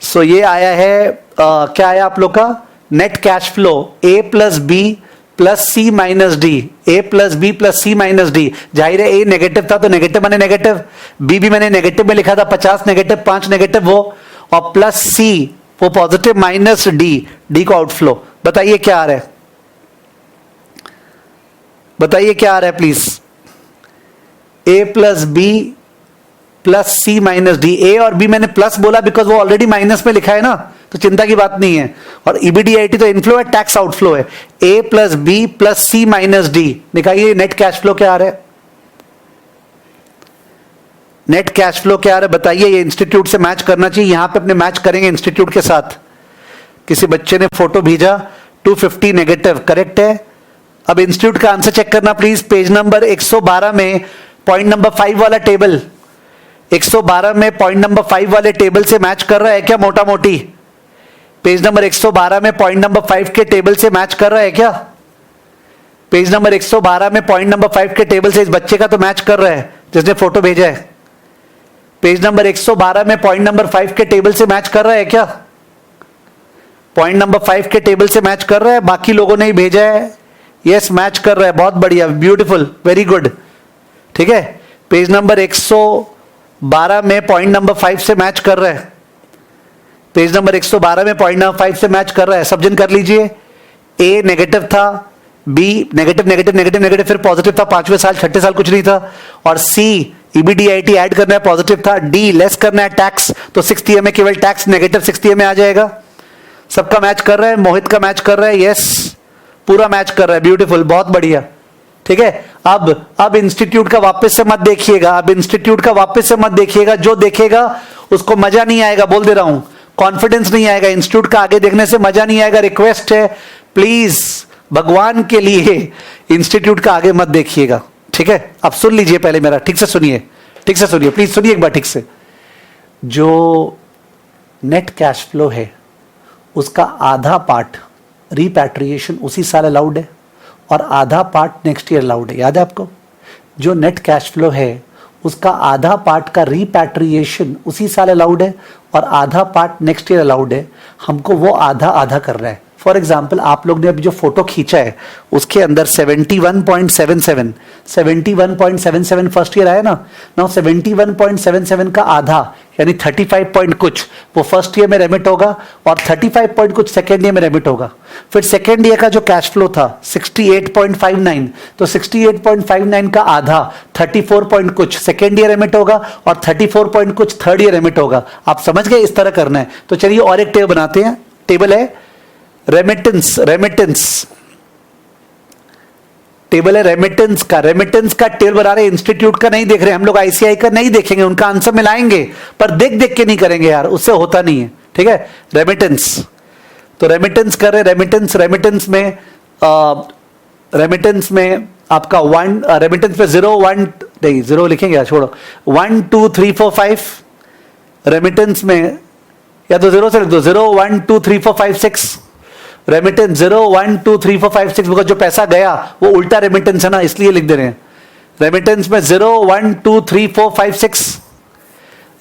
So ये आया है क्या आया आप लोग का नेट कैश फ्लो ए plus B plus C minus D, ए plus B plus C minus D. जाहिर है ए नेगेटिव था तो नेगेटिव मैंने नेगेटिव, बी भी मैंने नेगेटिव में लिखा था 50 नेगेटिव 5 नेगेटिव वो, और प्लस सी वो पॉजिटिव माइनस डी, डी को आउटफ्लो। बताइए क्या आ रहा है, बताइए क्या आ रहा है please. A plus B plus C minus D, A और बी मैंने प्लस बोला बिकॉज वो ऑलरेडी माइनस में लिखा है ना, तो चिंता की बात नहीं है। और ईबीडीआईटी तो इनफ्लो है, टैक्स आउटफ्लो है। ए plus B plus C minus D, निकालिए नेट कैश फ्लो क्या आ रहा है, नेट कैश फ्लो क्या आ रहा है बताइए। ये इंस्टीट्यूट से मैच करना चाहिए, यहां पे अपने मैच करेंगे इंस्टीट्यूट के साथ। किसी बच्चे ने फोटो भेजा 250 नेगेटिव, करेक्ट है। अब इंस्टीट्यूट का आंसर चेक करना प्लीज, पेज नंबर 112 में पॉइंट नंबर 5 वाला टेबल, 112 में पॉइंट नंबर 5 वाले टेबल से मैच कर रहा है क्या मोटा मोटी। पेज नंबर 112 में पॉइंट नंबर 5 के टेबल से मैच कर रहा है क्या। पेज नंबर 112 में पॉइंट नंबर 5 के टेबल से इस बच्चे का तो मैच कर रहा है जिसने फोटो भेजा है। पेज नंबर 112 में पॉइंट नंबर 5 के टेबल से मैच कर रहा है क्या, पॉइंट नंबर 5 के टेबल से मैच कर रहा है। बाकी लोगों ने ही भेजा है, यस मैच कर रहा है, बहुत बढ़िया, ब्यूटीफुल, वेरी गुड, ठीक है। पेज नंबर 112 में पॉइंट नंबर 5 से मैच कर रहा है, पेज नंबर 112 में पॉइंट नंबर 5 से मैच कर रहा है। सब जन कर लीजिए। ए नेगेटिव था, B negative negative negative negative, फिर पॉजिटिव था 5वें साल 6ठे साल कुछ नहीं था, और सी ईबीडीआईटी ऐड करना है पॉजिटिव था, डी लेस करना है टैक्स, तो 60 ईयर में केवल टैक्स नेगेटिव 60 ईयर में आ जाएगा। सबका मैच कर रहा है, मोहित का मैच कर रहा है, यस पूरा मैच कर रहा है, ब्यूटीफुल, बहुत बढ़िया, ठीक है। अब इंस्टीट्यूट का वापस से मत देखिएगा, अब इंस्टीट्यूट का वापस से मत देखिएगा, जो देखेगा उसको मजा नहीं आएगा, बोल दे रहा हूं, कॉन्फिडेंस नहीं आएगा, इंस्टीट्यूट का आगे देखने से मजा नहीं आएगा। रिक्वेस्ट है प्लीज, भगवान के लिए इंस्टीट्यूट का आगे मत देखिएगा, ठीक है। अब सुन लीजिए पहले मेरा, ठीक से सुनिए, ठीक से सुनिए, प्लीज सुनिए एक बार ठीक से। जो नेट कैश फ्लो है उसका आधा पार्ट रिपैट्रिएशन उसी साल अलाउड है और आधा पार्ट नेक्स्ट ईयर अलाउड है, याद है आपको। जो नेट कैश फ्लो है उसका आधा पार्ट का रिपैट्रिएशन उसी साल अलाउड है और आधा पार्ट नेक्स्ट ईयर अलाउड है। हमको वो आधा आधा कर रहा है। फॉर एग्जाम्पल आप लोग ने अभी जो फोटो खींचा है उसके अंदर 71.77 फर्स्ट ईयर आया ना, नाउ 71.77 का आधा यानी 35 पॉइंट कुछ वो फर्स्ट ईयर में रेमिट होगा और 35 पॉइंट कुछ सेकेंड ईयर में रेमिट होगा। फिर सेकेंड ईयर का जो कैश फ्लो था 68.59, तो 68.59 का आधा 34 पॉइंट कुछ सेकेंड ईयर रेमिट होगा और 34 पॉइंट कुछ थर्ड ईयर रेमिट होगा। आप समझ गए, इस तरह करना है। तो चलिए और एक टेबल बनाते हैं, टेबल है रेमिटेंस, टेबल है रेमिटेंस का टेबल बना रहे, इंस्टीट्यूट का नहीं देख रहे हम लोग, आईसीआई का नहीं देखेंगे, उनका आंसर मिलाएंगे पर देख देख के नहीं करेंगे यार, उससे होता नहीं है, ठीक है। रेमिटेंस, तो रेमिटेंस कर रहे, रेमिटेंस में आपका रेमिटेंस में 0 1 नहीं 0 लिखेंगे यार, छोड़ो, 1 2 3 4 5 रेमिटेंस में, या तो 0 से लिख दो, 0 1 2 3 4 5 6 रेमिटेंस 0 1 2 3 4 5 6, बिकॉज जो पैसा गया वो उल्टा रेमिटेंस है ना, इसलिए लिख दे रहे हैं। रेमिटेंस में 0 1 2 3 4 5 6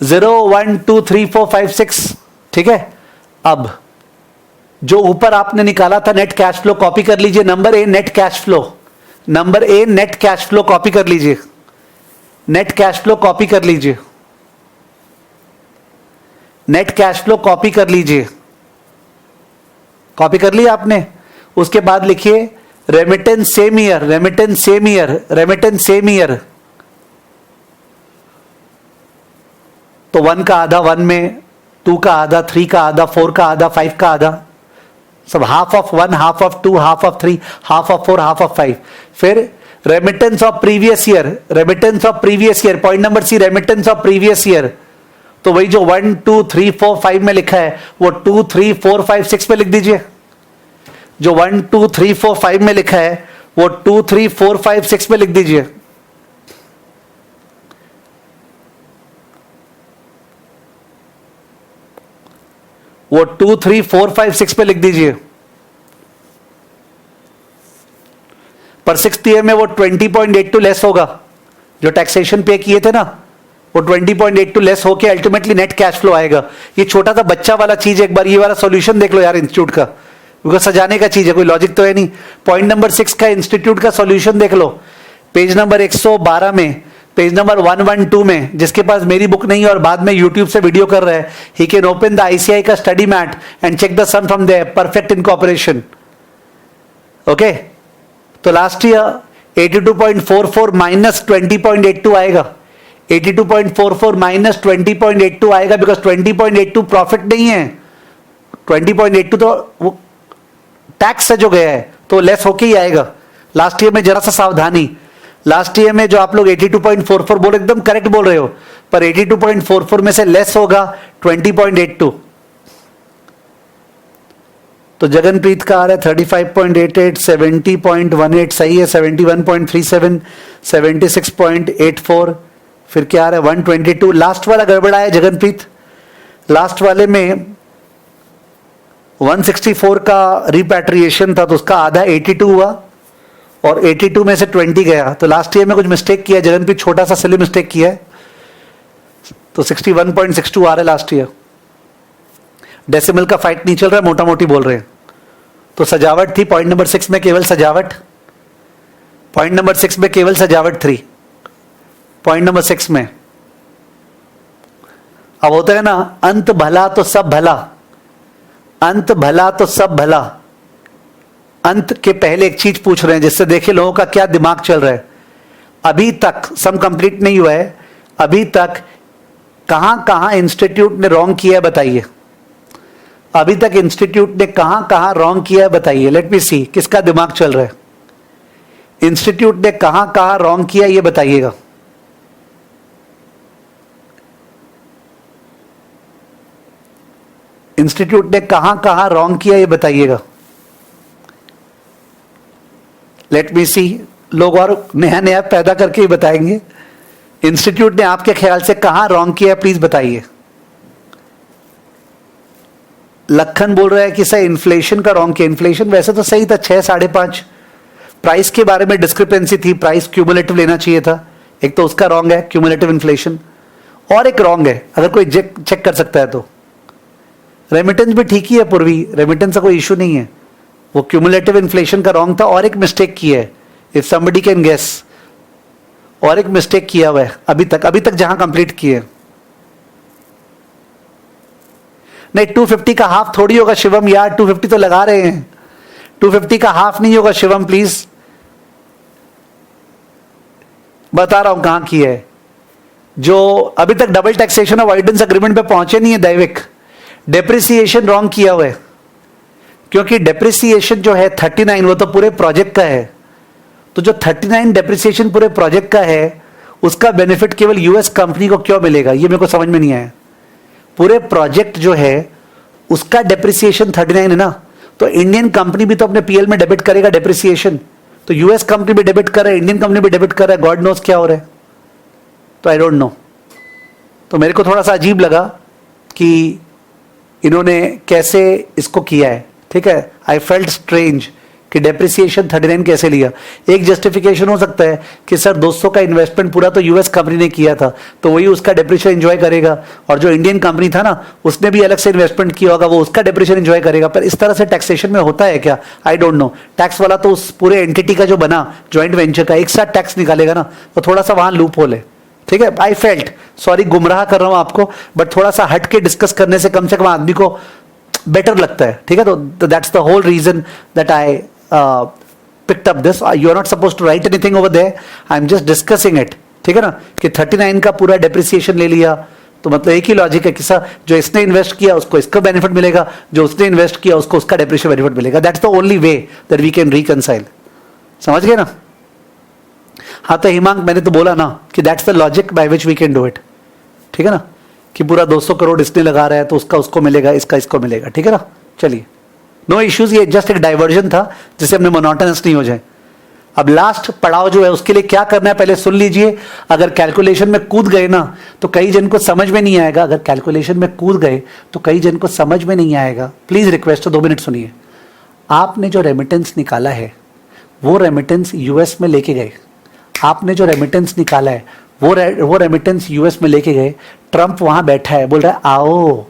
0 1 2 3 4 5 6, ठीक है। अब जो ऊपर आपने निकाला था नेट कैश फ्लो कॉपी कर लीजिए, number A net cash flow, number A net cash flow copy कर लीजिए, नेट कैश फ्लो कॉपी कर लीजिए, नेट कैश फ्लो कॉपी कर लीजिए, कॉपी कर लिया आपने। उसके बाद लिखिए remittance same year, remittance same year, remittance same year, तो 1 का आधा 1 में, 2 का आधा 3 का आधा, 4 का आधा 5 का आधा, सब half of 1 half of 2 half of 3 half of 4 half of 5। फिर remittance of previous year, remittance of previous year, point number C remittance of previous year, तो वही जो 1 2 3 4 5 में लिखा है वो 2 3 4 5 6 में लिख दीजिए। जो 1 2 3 4 5 में लिखा है वो 2 3 4 5 6 में लिख दीजिए। वो 2 3 4 5 6 पे लिख दीजिए। पर 6th ईयर में वो 20.82 लेस होगा, जो टैक्सेशन पे किए थे ना वो 20.82 लेस होके अल्टीमेटली नेट कैश फ्लो आएगा। ये छोटा सा बच्चा वाला चीज, एक बार ये वाला सॉल्यूशन देख लो यार इंस्टीट्यूट का, क्योंकि सजाने का चीज है, कोई लॉजिक तो है नहीं। पॉइंट नंबर 6 का इंस्टीट्यूट का सॉल्यूशन देख लो, पेज नंबर 112 में, पेज नंबर 112 में, जिसके पास मेरी बुक नहीं है और बाद में यूट्यूब से वीडियो कर रहा है, he can open the ICI का study mat and check the sum from there, perfect incorporation. Okay, तो लास्ट ईयर 82.44 माइनस 20.82 आएगा, 82.44 माइनस 20.82 आएगा, बिकॉज 20.82 प्रॉफिट नहीं है, 20.82 तो वो टैक्स से जो गया है तो लेस होके ही आएगा। लास्ट ईयर में जरा सा सावधानी, लास्ट ईयर में जो आप लोग 82.44 बोल, एकदम करेक्ट बोल रहे हो, पर 82.44 में से लेस होगा 20.82। तो जगनप्रीत का आ रहा है 35.88, 70.18 सही है, 71.37, 76.84, फिर क्या आ रहा है 122। लास्ट वाला गड़बड़ा है जगनप्रीत, लास्ट वाले में 164 का रिपैट्रिएशन था तो उसका आधा 82 हुआ और 82 में से 20 गया, तो लास्ट ईयर में कुछ मिस्टेक किया जगनप्रीत, छोटा सा सिली मिस्टेक किया है, तो 61.62 आ रहा है लास्ट ईयर। डेसिमल का फाइट नहीं चल रहा है, मोटा मोटी बोल रहे हैं। तो सजावट थी पॉइंट नंबर 6 में, केवल सजावट, पॉइंट नंबर 6 में केवल सजावट थी, पॉइंट नंबर 6 में। अब होता है ना, अंत भला तो सब भला, अंत भला तो सब भला। अंत के पहले एक चीज पूछ रहे हैं जिससे देखे लोगों का क्या दिमाग चल रहा है। अभी तक सम कंप्लीट नहीं हुआ है, अभी तक कहां कहां इंस्टीट्यूट ने रॉन्ग किया है बताइए, अभी तक इंस्टीट्यूट ने कहां कहां रॉन्ग किया है बताइए। लेट मी सी किसका दिमाग चल रहा है, इंस्टीट्यूट ने कहां कहां रॉन्ग किया ये बताइएगा। इंस्टीट्यूट ने कहां कहां रॉन्ग किया ये बताइएगा। लेट मी सी, लोग और नया नया पैदा करके ही बताएंगे। इंस्टीट्यूट ने आपके ख्याल से कहां रॉन्ग किया है प्लीज बताइए। लखन बोल रहा है कि सर इन्फ्लेशन का रॉन्ग किया, इन्फ्लेशन वैसे तो सही था 6 5.5, प्राइस के बारे में डिस्क्रिपेंसी थी, प्राइस क्यूमुलेटिव लेना चाहिए था, एक तो उसका रॉन्ग है क्यूमुलेटिव इन्फ्लेशन, और एक रॉन्ग है अगर कोई चेक कर सकता है तो रेमिटेंस भी ठीक ही है पूर्वी, रेमिटेंस का कोई इशू नहीं है, वो क्यूमुलेटिव इन्फ्लेशन का रॉन्ग था और एक मिस्टेक किया है, इफ समबडी कैन गेस, और एक मिस्टेक किया हुआ है अभी तक जहां कंप्लीट किए। नहीं 250 का हाफ थोड़ी होगा शिवम यार, 250 तो लगा रहे हैं, 250 का हाफ नहीं होगा शिवम प्लीज, बता रहा हूं कहां की है। जो अभी तक डबल टैक्सेशन अवॉइडेंस एग्रीमेंट पे पहुंचे नहीं है दैविक, डेप्रिसिएशन रॉन्ग किया हुआ है, क्योंकि डेप्रिसिएशन जो है 39 वो तो पूरे प्रोजेक्ट का है, तो जो 39 डेप्रिसिएशन पूरे प्रोजेक्ट का है उसका बेनिफिट केवल यूएस कंपनी को क्यों मिलेगा ये मेरे को समझ में नहीं आया। पूरे प्रोजेक्ट जो है उसका डेप्रिसिएशन 39 है ना, तो इंडियन कंपनी भी तो अपने पीएल में डेबिट करेगा डेप्रिसिएशन, तो यूएस कंपनी भी डेबिट कर रहा है, इंडियन कंपनी भी डेबिट कर रहा है, गॉड नोस क्या हो रहा है, तो आई डोंट नो। तो मेरे को थोड़ा सा अजीब लगा कि इन्होंने कैसे इसको किया है, ठीक है, आई फेल्ट स्ट्रेंज कि डेप्रिसिएशन 39 कैसे लिया। एक जस्टिफिकेशन हो सकता है कि सर 200 का इन्वेस्टमेंट पूरा तो यूएस कंपनी ने किया था तो वही उसका डेप्रिसिएशन एंजॉय करेगा, और जो इंडियन कंपनी था ना उसने भी अलग से इन्वेस्टमेंट किया होगा वो उसका डेप्रिसिएशन एंजॉय करेगा। पर इस तरह से टैक्सेशन में होता है क्या, आई डोंट नो। टैक्स वाला तो उस पूरे एंटिटी का जो बना ज्वाइंट वेंचर का एक साथ टैक्स निकालेगा ना, तो थोड़ा सा वहां लूप होल है, ठीक है। आई फेल्ट सॉरी, गुमराह कर रहा हूं आपको, बट थोड़ा सा हट के डिस्कस करने से कम आदमी को बेटर लगता है, ठीक है। तो that's the whole reason that I picked up this. You are not supposed to write anything over there. I am just discussing it. ठीक है ना, कि 39 का पूरा डेप्रिसिएशन ले लिया तो मतलब एक ही लॉजिक है कि सर जो इसने इन्वेस्ट किया उसको इसका बेनिफिट मिलेगा, जो उसने इन्वेस्ट किया उसको उसका डेप्रिसिएशन बेनिफिट मिलेगा। That's the only way that we can reconcile. समझ गए ना। हाँ तो हिमांक मैंने तो बोला ना कि that's the logic by which we can do it, ठीक है ना, कि पूरा 200 करोड़ इसने लगा रहा है तो उसका उसको मिलेगा, इसका इसको मिलेगा, ठीक है ना। चलिए नो इश्यूज, ये जस्ट एक डाइवर्जन था जिससे हमने मोनोटोनस नहीं हो जाए। अब लास्ट पड़ाव जो है उसके लिए क्या करना है पहले सुन लीजिए। अगर कैलकुलेशन में कूद गए ना तो कई जन को समझ में नहीं आएगा, अगर कैलकुलेशन में कूद गए तो कई जन को समझ में नहीं आएगा। प्लीज रिक्वेस्ट 2 मिनट सुनिए। आपने जो रेमिटेंस निकाला है वो रेमिटेंस यूएस में लेके गए, आपने जो रेमिटेंस निकाला है वो रेमिटेंस यूएस में लेके गए, ट्रंप वहां बैठा है, बोल रहा है आओ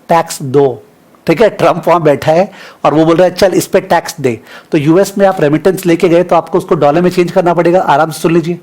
टैक्स दो, ठीक है, ट्रंप वहां बैठा है और वो बोल रहा है चल इस पे टैक्स दे। तो यूएस में आप रेमिटेंस लेके गए तो आपको उसको डॉलर में चेंज करना पड़ेगा। आराम से सुन लीजिए,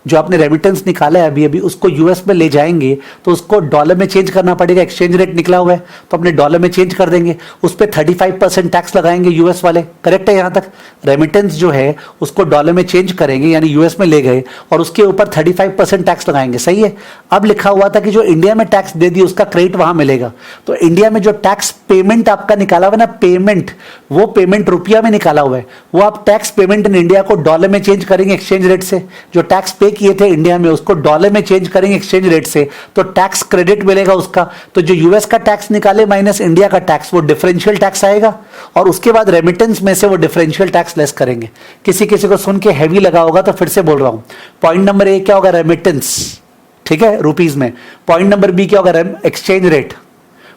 जो आपने रेमिटेंस निकाला है अभी अभी उसको यूएस में ले जाएंगे तो उसको डॉलर में चेंज करना पड़ेगा। एक्सचेंज रेट निकला हुआ है तो अपने डॉलर में चेंज कर देंगे, उस पर 35% टैक्स लगाएंगे यूएस वाले। करेक्ट है यहां तक? रेमिटेंस जो है उसको डॉलर में चेंज करेंगे यानी यूएस में ले गए और उसके ऊपर 35% टैक्स लगाएंगे। सही है। अब लिखा हुआ था कि जो इंडिया में टैक्स दे दी उसका क्रेडिट वहां मिलेगा। तो इंडिया में जो टैक्स पेमेंट आपका निकाला हुआ है ना, पेमेंट, वो पेमेंट रुपया में निकाला हुआ है, वो आप टैक्स पेमेंट इन इंडिया को डॉलर में चेंज करेंगे एक्सचेंज रेट से। जो टैक्स पे किए थे इंडिया में उसको डॉलर में चेंज करेंगे एक्सचेंज रेट से, तो टैक्स क्रेडिट मिलेगा उसका। तो जो यूएस का टैक्स निकाले माइनस इंडिया का टैक्स, वो डिफरेंशियल टैक्स आएगा और उसके बाद रेमिटेंस में से वो डिफरेंशियल टैक्स लेस करेंगे। किसी किसी को सुन के हैवी लगा होगा तो फिर से बोल रहा हूं। पॉइंट नंबर ए क्या होगा? रेमिटेंस, ठीक है, रुपीज में। पॉइंट नंबर बी क्या होगा? Exchange rate.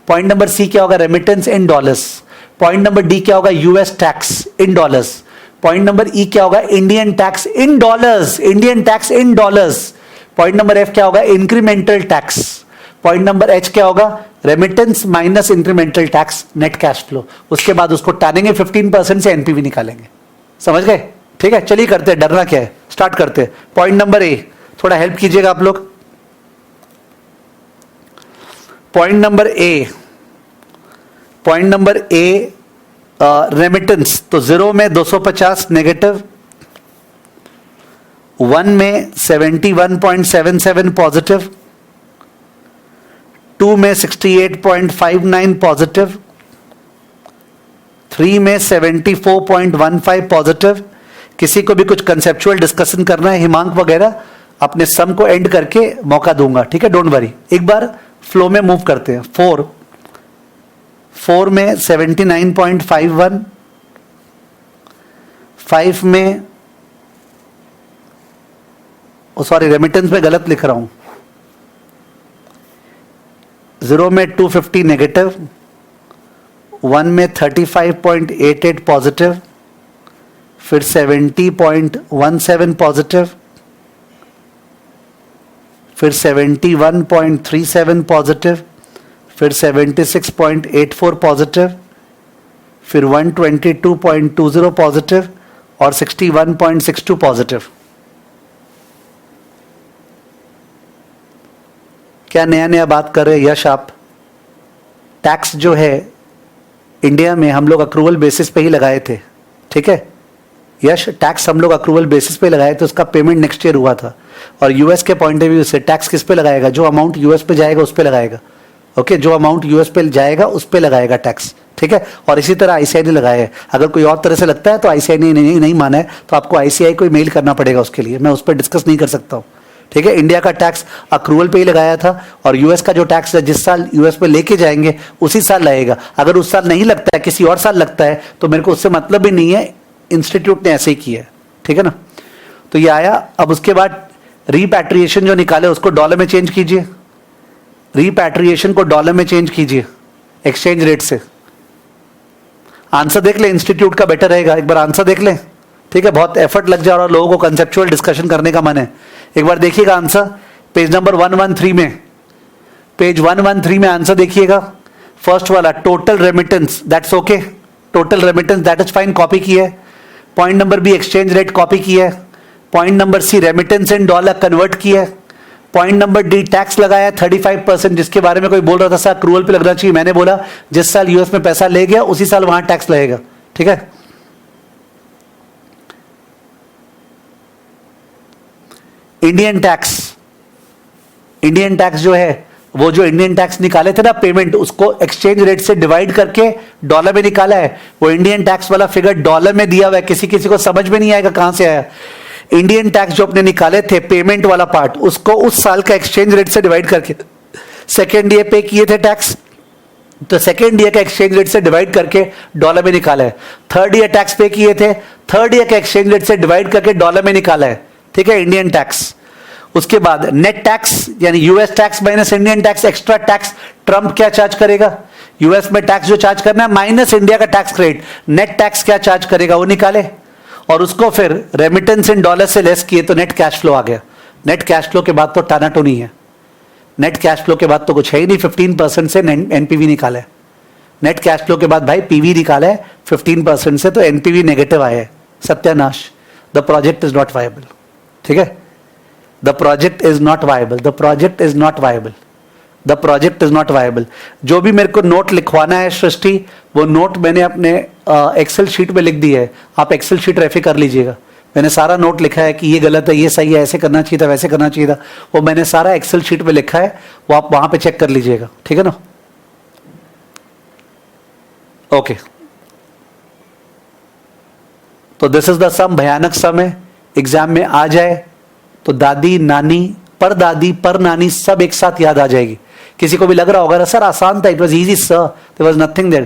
Point number C क्या होगा? Remittance in dollars. Point number D क्या होगा? US tax in dollars. Point number E क्या होगा? Indian tax in dollars, Indian tax in dollars. Point number F क्या होगा? Incremental tax. Point number H क्या होगा? Remittance minus incremental tax, net cash flow. उसके बाद उसको टानेंगे 15% से एनपीवी निकालेंगे। समझ गए? ठीक है, चलिए करते हैं, डरना क्या है, स्टार्ट करते हैं। पॉइंट नंबर ए, थोड़ा हेल्प कीजिएगा आप लोग। Point number A, point number A, remittance. तो 0 में 250 नेगेटिव, 1 में 71.77 पॉजिटिव, 2 में 68.59 पॉजिटिव, 3 में 74.15 पॉजिटिव। किसी को भी कुछ कंसेप्चुअल डिस्कशन करना है हिमांक वगैरह, अपने सम को एंड करके मौका दूंगा, ठीक है, डोंट वरी। एक बार फ्लो में मूव करते हैं। 4 में 79.51, 5 में, सॉरी रेमिटेंस में गलत लिख रहा हूं, 0 में 250 नेगेटिव, 1 में 35.88 पॉजिटिव, फिर 70.17 पॉजिटिव, फिर 71.37 पॉजिटिव, फिर 76.84 पॉजिटिव, फिर 122.20 पॉजिटिव और 61.62 पॉजिटिव। क्या नया नया बात कर रहे हैं यश आप? टैक्स जो है इंडिया में हम लोग अक्रूवल बेसिस पे ही लगाए थे, ठीक है यश, टैक्स हम लोग अक्रूवल बेसिस पे लगाए थे, उसका पेमेंट नेक्स्ट ईयर हुआ था। और यूएस के पॉइंट ऑफ व्यू से टैक्स किस पे लगाएगा? जो अमाउंट यूएस पे जाएगा उस पे लगाएगा। ओके, जो अमाउंट यूएस पे जाएगा उस पे लगाएगा टैक्स, ठीक है। और इसी तरह आईसीआई ने लगाया है। अगर कोई और तरह से लगता है तो आईसीआई ने नहीं माना है तो आपको आईसीआई को मेल करना पड़ेगा उसके लिए, मैं उस पर डिस्कस नहीं कर सकता हूँ, ठीक है। इंडिया का टैक्स अक्रूवल पे ही लगाया था और यूएस का जो टैक्स है जिस साल यूएस पे लेके जाएंगे उसी साल लगेगा। अगर उस साल नहीं लगता है, किसी और साल लगता है, तो मेरे को उससे मतलब भी नहीं है, इंस्टीट्यूट ने ऐसे ही किया है, ठीक है ना। तो ये आया। अब उसके बाद रीपैट्रिएशन जो निकाले उसको डॉलर में चेंज कीजिए, रीपैट्रिएशन को डॉलर में चेंज कीजिए एक्सचेंज रेट से। आंसर देख ले, इंस्टीट्यूट का बेटर रहेगा, एक बार आंसर देख ले, ठीक है। बहुत एफर्ट लग जा रहा है और लोगों को कंसेप्चुअल डिस्कशन करने का मन है। एक बार देखिएगा आंसर, पेज नंबर 113 में, पेज 113 में आंसर देखिएगा। फर्स्ट वाला total remittance, that's okay, total remittance that is fine, copy की है। Point number B exchange rate copy की है। Point number C remittance in dollar convert की है। पॉइंट नंबर डी टैक्स लगाया 35%, जिसके बारे में कोई बोल रहा था सर अक्रूवल पे लगना चाहिए, मैंने बोला जिस साल यूएस में पैसा ले गया उसी साल वहां टैक्स लगेगा, ठीक है। इंडियन टैक्स, इंडियन टैक्स जो है वो जो इंडियन टैक्स निकाले थे ना पेमेंट, उसको एक्सचेंज रेट से डिवाइड करके डॉलर में निकाला है। वो इंडियन टैक्स वाला फिगर डॉलर में दिया हुआ है, किसी किसी को समझ में नहीं आएगा कहां से आया। इंडियन टैक्स जो अपने निकाले थे पेमेंट वाला पार्ट, उसको उस साल का एक्सचेंज रेट से डिवाइड करके, सेकेंड ईयर पे किए थे टैक्स तो सेकेंड ईयर का एक्सचेंज रेट से डिवाइड करके डॉलर में निकाला है। थर्ड ईयर टैक्स पे किए थे, थर्ड ईयर का एक्सचेंज रेट से डिवाइड करके डॉलर में निकाला है, ठीक है, इंडियन टैक्स। उसके बाद नेट टैक्स यानी US tax minus Indian tax, extra tax Trump क्या चार्ज करेगा, यूएस में टैक्स जो चार्ज करना है माइनस इंडिया का टैक्स क्रेडिट, नेट टैक्स क्या चार्ज करेगा वो निकाले। और उसको फिर रेमिटेंस इन डॉलर से लेस किए तो नेट कैश फ्लो आ गया। नेट कैश फ्लो के बाद तो टानाटोनी है, नेट कैश फ्लो के बाद तो कुछ है ही नहीं। 15% से एनपीवी निकाला है, नेट कैश फ्लो के बाद भाई पीवी निकाला है 15% से, तो एनपीवी नेगेटिव आया है, सत्यानाश। The project is not viable, ठीक है, the project is not viable, the project is not viable, the project is not viable. जो भी मेरे को नोट लिखवाना है सृष्टि, वो नोट मैंने अपने एक्सेल शीट में लिख दी है, आप एक्सेल शीट रेफर कर लीजिएगा। मैंने सारा नोट लिखा है कि ये गलत है, ये सही है, ऐसे करना चाहिए था, वैसे करना चाहिए था, वो मैंने सारा एक्सेल शीट में लिखा है, वो आप वहां पे चेक कर लीजिएगा, ठीक है ना। ओके, तो दिस इज द सम, भयानक सम है, एग्जाम में आ जाए तो दादी नानी पर दादी पर नानी सब एक साथ याद आ जाएगी। किसी को भी लग रहा होगा सर आसान था, it was easy sir, there was nothing there.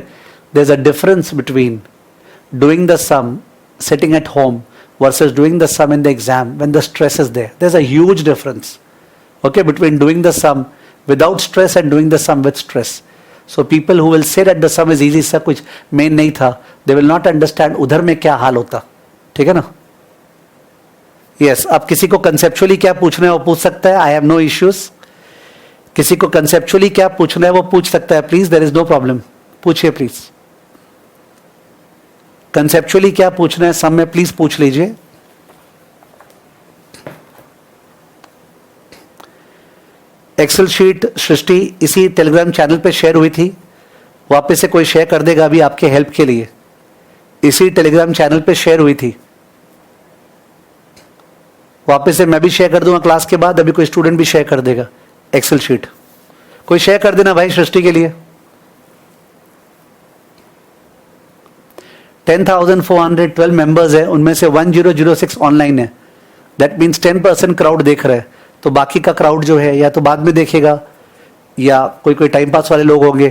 There is a difference between doing the sum sitting at home versus doing the sum in the exam when the stress is there. There's a huge difference, okay, between doing the sum without stress and doing the sum with stress. So people who will say that the sum is easy, sir कुछ main नहीं था, they will not understand उधर में क्या हाल होता, ठीक है ना। Yes, अब किसी को conceptually क्या पूछना है वो पूछ सकता है, I have no issues. किसी को conceptually क्या पूछना है वो पूछ सकता है, please, there is no problem, पूछिए प्लीज। कंसेप्चुअली क्या पूछना है सम में प्लीज पूछ लीजिए। एक्सेल शीट सृष्टि इसी टेलीग्राम चैनल पे शेयर हुई थी, वापस से कोई शेयर कर देगा अभी आपके हेल्प के लिए। इसी टेलीग्राम चैनल पे शेयर हुई थी, वापस से मैं भी शेयर कर दूंगा क्लास के बाद, अभी कोई स्टूडेंट भी शेयर कर देगा एक्सेल शीट। कोई शेयर कर देना भाई सृष्टि के लिए। 10,412 मेंबर्स है, उनमें से 1006 ऑनलाइन है, दैट मीन्स 10% क्राउड देख रहा है। तो बाकी का क्राउड जो है या तो बाद में देखेगा, या कोई कोई टाइम पास वाले लोग होंगे,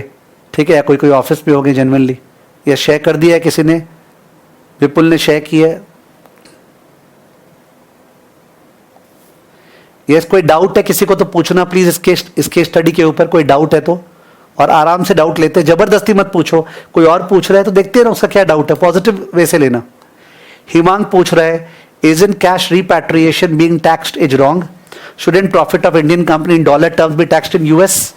ठीक है, या कोई कोई ऑफिस में होंगे जनरली, या शेयर कर दिया है किसी ने, विपुल ने शेयर किया है। यस, कोई डाउट है किसी को तो पूछना प्लीज, इसके स्टडी के ऊपर कोई डाउट है तो, और आराम से डाउट लेते हैं, जबरदस्ती मत पूछो। कोई और पूछ रहा है तो देखते हैं ना उसका क्या डाउट है, पॉजिटिव वे से लेना। हिमांग पूछ रहा है, is in cash repatriation being taxed is wrong, shouldn't profit of Indian company in dollar terms B taxed in US.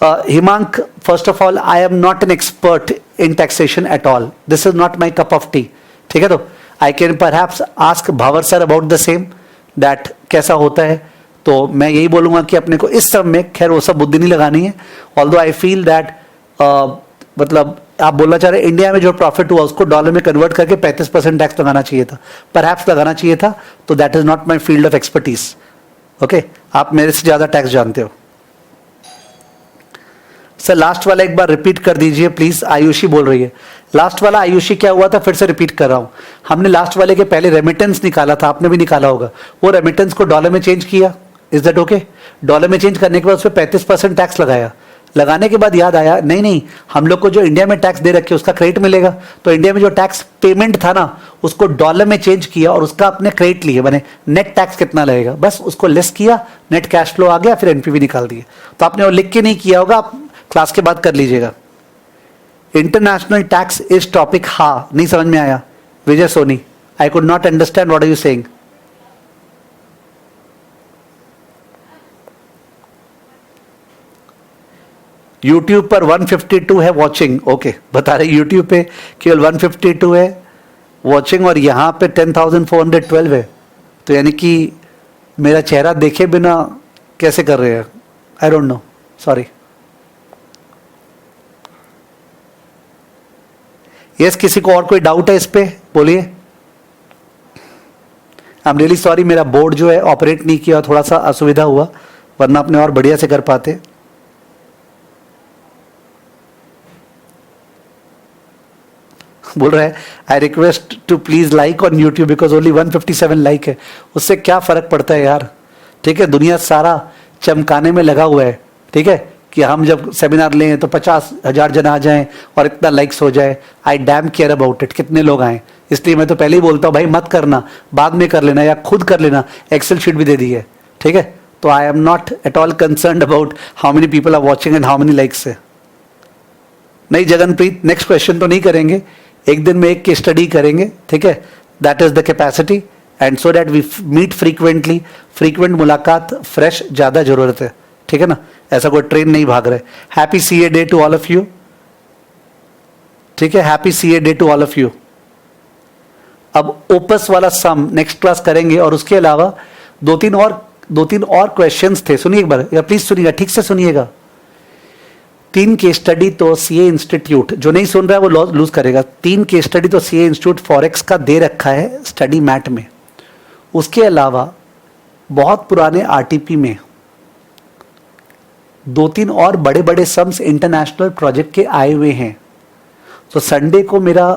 Himang, first of all I am not an expert in taxation at all, this is not my cup of T, ठीक है। तो I can perhaps ask भावर sir about the same, that कैसा होता है। तो मैं यही बोलूंगा कि अपने को इस सब में खैर वो सब बुद्धि नहीं लगानी है। ऑल्दो आई फील दैट मतलब आप बोलना चाह रहे इंडिया में जो प्रॉफिट हुआ उसको डॉलर में कन्वर्ट करके 35% टैक्स लगाना चाहिए था, परहैप्स लगाना चाहिए था, तो that is not my field of expertise. Okay, आप मेरे से ज्यादा टैक्स जानते हो। सर लास्ट वाला एक बार रिपीट कर दीजिए प्लीज, आयुषी बोल रही है। लास्ट वाला आयुषी क्या हुआ था, फिर से रिपीट कर रहा हूं। हमने लास्ट वाले के पहले रेमिटेंस निकाला था, आपने भी निकाला होगा, वो रेमिटेंस को डॉलर में चेंज किया, इज दैट ओके। डॉलर में चेंज करने के बाद उस पर 35% टैक्स लगाया, लगाने के बाद याद आया नहीं हम लोग को जो इंडिया में टैक्स दे रखे उसका क्रेडिट मिलेगा, तो इंडिया में जो टैक्स पेमेंट था ना उसको डॉलर में चेंज किया और उसका अपने क्रेडिट लिए, मैंने नेट टैक्स कितना लगेगा बस उसको लेस किया, नेट कैश फ्लो आ गया, फिर एनपीवी निकाल दिए। तो आपने वो लिख के नहीं किया होगा, आप क्लास के बाद कर लीजिएगा। इंटरनेशनल टैक्स इज टॉपिक, हाँ नहीं समझ में आया Vijay Soni, I could not understand what are you saying. YouTube पर 152 है वॉचिंग, ओके बता रहे YouTube पे केवल 152 है वॉचिंग और यहाँ पे 10,412 है, तो यानी कि मेरा चेहरा देखे बिना कैसे कर रहे हैं, I don't know, sorry. Yes, किसी को और कोई डाउट है इस पे बोलिए। आई एम रियली सॉरी, मेरा बोर्ड जो है ऑपरेट नहीं किया, थोड़ा सा असुविधा हुआ, वरना अपने और बढ़िया से कर पाते। बोल रहा है I request to please like on YouTube because only 157 like है, उससे क्या फर्क पड़ता है यार, ठीक है। दुनिया सारा चमकाने में लगा हुआ है, ठीक है, कि हम जब सेमिनार लें तो 50,000 जन आ जाएं और इतना लाइक्स हो जाए। आई डैम केयर अबाउट इट कितने लोग आए, इसलिए मैं तो पहले ही बोलता हूँ भाई मत करना, बाद में कर लेना या खुद कर लेना, एक्सेल शीट भी दे दी है, ठीक है। तो I am not at all concerned about how many people are watching and how many likes है। नहीं जगनप्रीत, नेक्स्ट क्वेश्चन तो नहीं करेंगे, एक दिन में एक की स्टडी करेंगे, ठीक है। That is the capacity, and so that we meet frequently. Frequent मुलाकात, फ्रेश ज़्यादा जरूरत है, ठीक है ना, ऐसा कोई ट्रेन नहीं भाग रहे. Happy CA day to all of you. ठीक है, happy CA day to all of you. अब ओपस वाला सम नेक्स्ट क्लास करेंगे, और उसके अलावा दो तीन और क्वेश्चंस थे. सुनिए एक बार, या प्लीज सुनिएगा, ठीक से सुनिएगा. 3 केस स्टडी तो CA इंस्टीट्यूट, जो नहीं सुन रहा है वो लूज करेगा. 3 केस स्टडी तो CA इंस्टीट्यूट फॉरेक्स का दे रखा है स्टडी मैट में. उसके अलावा बहुत पुराने RTP में 2-3 और बड़े बड़े सम्स इंटरनेशनल प्रोजेक्ट के आए हुए हैं. तो संडे को मेरा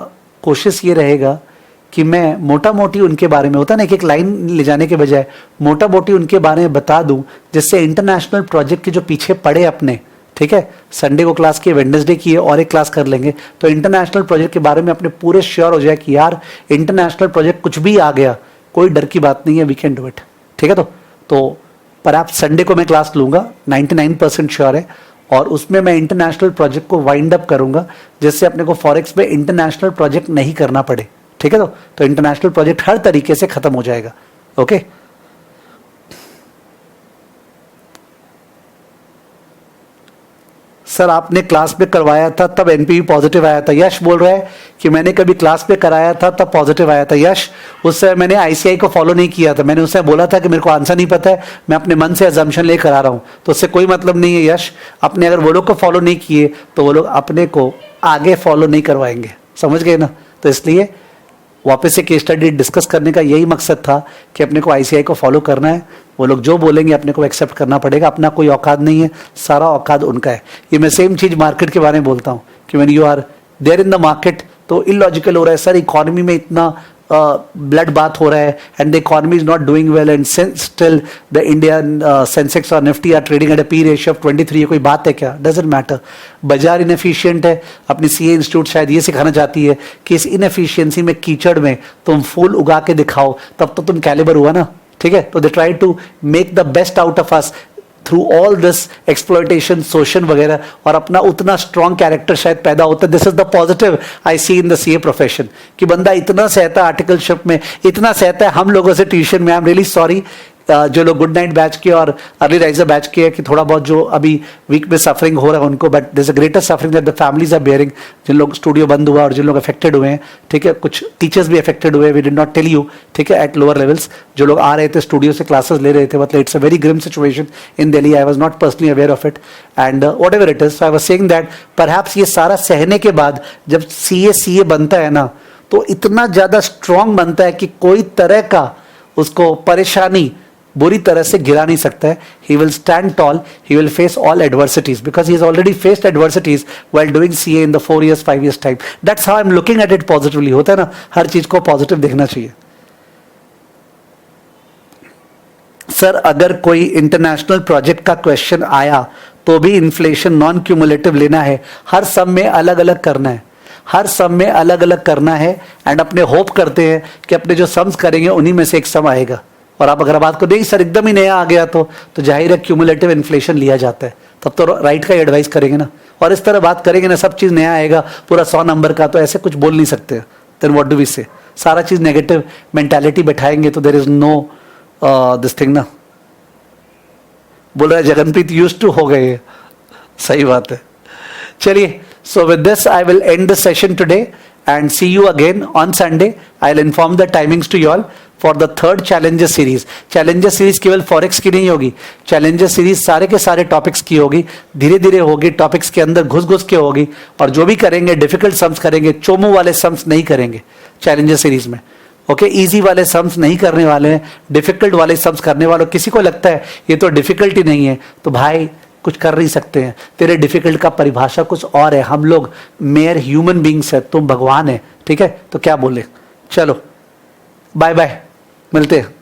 कोशिश ये रहेगा कि मैं मोटा मोटी उनके बारे में, होता ना, एक लाइन ले जाने के बजाय मोटा मोटी उनके बारे में बता दूं, जिससे इंटरनेशनल प्रोजेक्ट के जो पीछे पड़े अपने, ठीक है, संडे को क्लास की, वेडनेसडे की है और एक क्लास कर लेंगे, तो इंटरनेशनल प्रोजेक्ट के बारे में अपने पूरे श्योर हो जाए कि यार इंटरनेशनल प्रोजेक्ट कुछ भी आ गया, कोई डर की बात नहीं है, वी कैन डू इट. ठीक है, तो पर आप संडे को मैं क्लास लूंगा, 99% श्योर है, और उसमें मैं इंटरनेशनल प्रोजेक्ट को वाइंड अप करूंगा, जिससे अपने को फॉरेक्स में इंटरनेशनल प्रोजेक्ट नहीं करना पड़े. ठीक है, तो इंटरनेशनल प्रोजेक्ट हर तरीके से खत्म हो जाएगा. ओके, सर आपने क्लास में करवाया था तब NPV पॉजिटिव आया था. यश बोल रहा है कि मैंने कभी क्लास में कराया था तब पॉजिटिव आया था. यश, उससे मैंने ICI को फॉलो नहीं किया था, मैंने उससे बोला था कि मेरे को आंसर नहीं पता है, मैं अपने मन से अजम्पशन ले करा रहा हूं, तो उससे कोई मतलब नहीं है. यश, अपने अगर वो लोग को फॉलो नहीं किए तो वो लोग अपने को आगे फॉलो नहीं करवाएंगे, समझ गए ना. तो इसलिए वापस से केस स्टडी डिस्कस करने का यही मकसद था कि अपने को ICI को फॉलो करना है. वो लोग जो बोलेंगे अपने को एक्सेप्ट करना पड़ेगा, अपना कोई औकात नहीं है, सारा औकात उनका है. ये मैं सेम चीज मार्केट के बारे में बोलता हूँ कि when you are there in the market, तो इलॉजिकल हो रहा है सर, इकोनॉमी में इतना ब्लड बात हो रहा है and the economy is not doing well and still the Indian Sensex और Nifty are trading at a P ratio of 23. ये कोई बात है क्या? Doesn't matter. बाजार इनएफिशिएंट है. अपनी CA इंस्टीट्यूट शायद ये सिखाना चाहती है कि इस इनएफिशिएंसी में, कीचड़ में तुम फूल उगा के दिखाओ, तब तो तुम कैलिबर हुआ ना. ठीक है, तो they try to make the best out of us through all this exploitation, शोषण वगैरह, और अपना उतना स्ट्रॉन्ग कैरेक्टर शायद पैदा होता है. This is the positive I see in the CA profession, कि बंदा इतना सहता है आर्टिकलशिप में, इतना सहता है हम लोगों से ट्यूशन में. आई एम रियली सॉरी जो लोग गुड नाइट बैच के और अर्ली राइजर बैच के, कि थोड़ा बहुत जो अभी वीक में सफरिंग हो रहा है उनको, but there is a greater suffering that the families are bearing. जिन लोग स्टूडियो बंद हुआ और जिन लोग अफेक्टेड हुए हैं, ठीक है, कुछ टीचर्स भी अफेक्टेड हुए, we did not tell you, ठीक है, एट लोअर लेवल्स. जो लोग आ रहे थे स्टूडियो से क्लासेस ले रहे थे, मतलब it's a very grim situation in Delhi. I was not personally aware of it and whatever it is. I was saying that perhaps ये सारा सहने के बाद जब CA बनता है ना, तो इतना ज्यादा स्ट्रांग बनता है कि कोई तरह का उसको परेशानी बुरी तरह से गिरा नहीं सकता है. He will stand tall, he will face all adversities because he has already faced adversities while doing CA in the 4 years, 5 years time. That's how I'm looking at it positively. होता है ना, हर चीज को पॉजिटिव देखना चाहिए. Sir अगर कोई international project का क्वेश्चन आया तो भी इन्फ्लेशन नॉन क्यूमुलेटिव लेना है, हर सम में अलग अलग करना है, हर सम में अलग अलग करना है, एंड अपने होप करते हैं कि अपने जो सम्स करेंगे उन्हीं में से एक सम आएगा. और आप अगर बात को नहीं सर एकदम ही नया आ गया तो जाहिर है क्यूमुलेटिव इन्फ्लेशन लिया जाता है, तब तो राइट का एडवाइस करेंगे ना. और इस तरह बात करेंगे ना, सब चीज नया आएगा पूरा 100 नंबर का, तो ऐसे कुछ बोल नहीं सकते. देन व्हाट डू वी से, सारा चीज नेगेटिव मेंटालिटी बैठाएंगे तो there is no this thing ना. बोल रहा है जगनप्रीत यूज्ड टू हो गए, सही बात है. चलिए, so with this I will and the session today and see you again on Sunday. I'll inform the timings to you all for the third Challenger series. Challenger series केवल forex की नहीं होगी, Challenger series सारे के सारे topics की होगी, धीरे धीरे होगी, टॉपिक्स के अंदर घुस घुस के होगी, और जो भी करेंगे डिफिकल्ट सम्स करेंगे, चोमू वाले सम्स नहीं करेंगे Challenger series में. ओके, इजी वाले सम्स नहीं करने वाले हैं, डिफिकल्ट वाले सम्स करने वालों. किसी को लगता है ये तो डिफिकल्ट ही नहीं है, तो भाई कुछ कर नहीं सकते हैं, तेरे डिफिकल्ट का परिभाषा कुछ और है. हम लोग मेयर ह्यूमन बींग्स है, तुम भगवान है. ठीक है, तो क्या बोले. चलो बाय बाय, मिलते हैं.